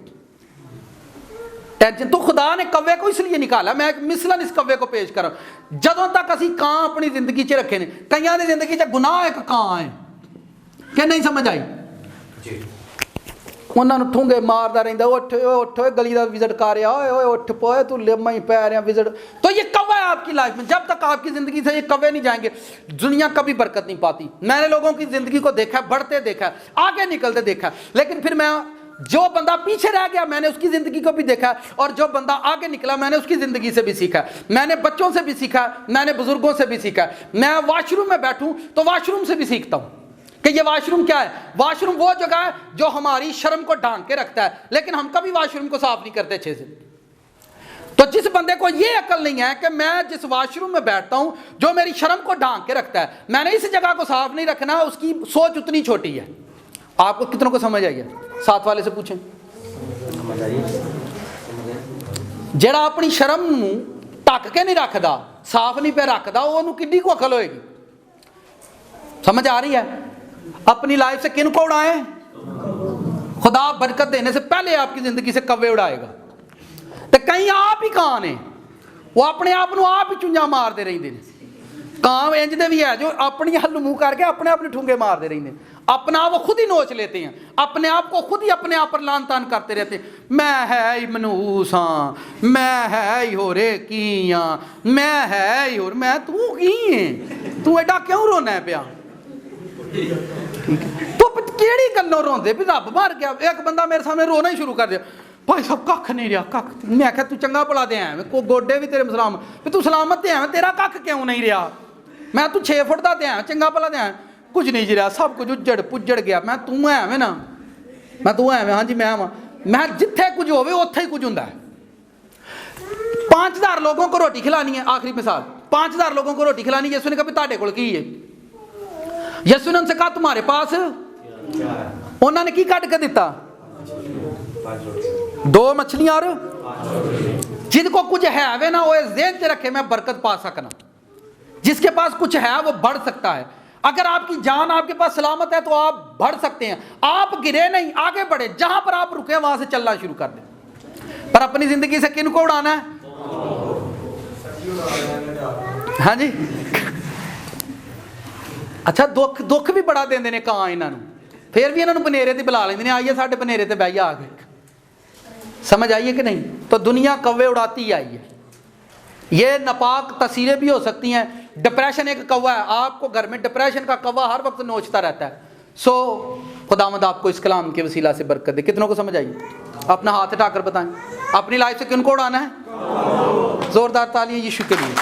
تو خدا نے کوے کو اس لیے نکالا میں مثلاً اس کوے کو پیش کر رہا ہوں جدوں تک اسی کان اپنی زندگی چ رکھے نے کئیاں دی زندگی چ گناہ ایک کان ہے کہ نہیں سمجھ آئی انہاں نوں ٹھونگے ماردا رہندا اٹھ گلی دا وزٹ کر رہا اوئے اٹھ پوئے تو لمہ ہی پے رہا وزٹ تو یہ کوے آپ کی لائف میں جب تک آپ کی زندگی سے یہ کوے نہیں جائیں گے دنیا کبھی برکت نہیں پاتی میں نے لوگوں کی زندگی کو دیکھا بڑھتے دیکھا آگے نکلتے دیکھا لیکن پھر میں جو بندہ پیچھے رہ گیا میں نے اس کی زندگی کو بھی دیکھا اور جو بندہ آگے نکلا میں نے اس کی زندگی سے بھی سیکھا میں نے بچوں سے بھی سیکھا میں نے بزرگوں سے بھی سیکھا میں واش روم میں بیٹھوں تو واش روم سے بھی سیکھتا ہوں کہ یہ واش روم کیا ہے واش روم وہ جگہ ہے جو ہماری شرم کو ڈھانک کے رکھتا ہے لیکن ہم کبھی واش روم کو صاف نہیں کرتے اچھے سے تو جس بندے کو یہ عقل نہیں ہے کہ میں جس واش روم میں بیٹھتا ہوں جو میری شرم کو ڈھانک کے رکھتا ہے میں نے اس جگہ کو صاف نہیں رکھنا اس کی سوچ اتنی چھوٹی ہے آپ کو کتنوں کو سمجھ آئی ہے ساتھ والے سے پوچھیں جڑا اپنی شرم ٹک کے نہیں رکھدا صاف نہیں پہ رکھدا وہ کڈی کو عقل ہوئے گی سمجھ آ رہی ہے اپنی لائف سے کن کو اڑائیں خدا برکت دینے سے پہلے آپ کی زندگی سے کوے اڑائے گا تو کہیں آپ ہی کان ہیں وہ اپنے آپ نو آپ ہی چنجا مار دے رہے ہیں کام انج دے بھی ہے جو اپنی ہل منہ کر کے اپنے ٹھونگے مار دے رہے ہیں अपना वो खुद ही नोच लेते हैं, अपने आप को खुद ही अपने आप पर लान तान करते रहते हैं। मैं है ही मनूस हाँ, मैं है ही हो रे की हाँ, मैं है ही और मैं तू की है, तू एडा क्यों रोना है पिया? तो केड़ी गल्लों रोंदे भी रब मर गया। एक बंदा मेरे सामने रोना ही शुरू कर दिया, भाई साहब कख नहीं रहा कख। मैं आख्या तू चंगा भला दे आया को गोडे भी तेरे सलाम भी तू सलामत दे आया, तेरा कख क्यों नहीं रहा? मैं तू 6 फुट का दे आया, चंगा भला दे आया, कुछ नहीं जी रहा, सब कुछ उजड़ पुजड़ गया। मैं तू है ना, मैं तू है हाँ जी मैं हाँ, मैं जिथे कुछ होवे उत्थे ही कुछ हुंदा है। 5000 लोगों को रोटी खिलानी है, आखिरी मिसाल, 5000 लोगों को रोटी खिलानी है। यीशु ने कहा तुहाडे कोल की है? यीशु ने उनसे कहा तुम्हारे पास, उन्होंने की कट के दिता? 2 मछलियां और जिनको कुछ है वे ना वो ज़हन से रखे मैं बरकत पा सकना। जिसके पास कुछ है वो बढ़ सकता है। अगर आपकी जान आपके पास सलामत है तो आप बढ़ सकते हैं। आप गिरे नहीं, आगे बढ़े, जहां पर आप रुके वहां से चलना शुरू कर दें। पर अपनी जिंदगी से किन को उड़ाना है? हाँ जी अच्छा दुख भी बड़ा देंदे ने कां इन्हों, फिर भी इन्होंने बनेरे ते बुला लेंदे ने, आइए साडे बनेरे ते बह जा आ गए। समझ आइए कि नहीं? तो दुनिया कौवे उड़ाती आई है। ये नापाक तस्वीरें भी हो सकती हैं। डिप्रेशन एक कौवा है, आपको घर में डिप्रेशन का कौवा हर वक्त नोचता रहता है। सो खुदावंद आपको इस कलाम के वसीला से बरकत दे। कितनों को समझ आई? अपना हाथ उठाकर बताएं, अपनी लाइफ से किनको उड़ाना है? जोरदार तालियां यीशु के लिए।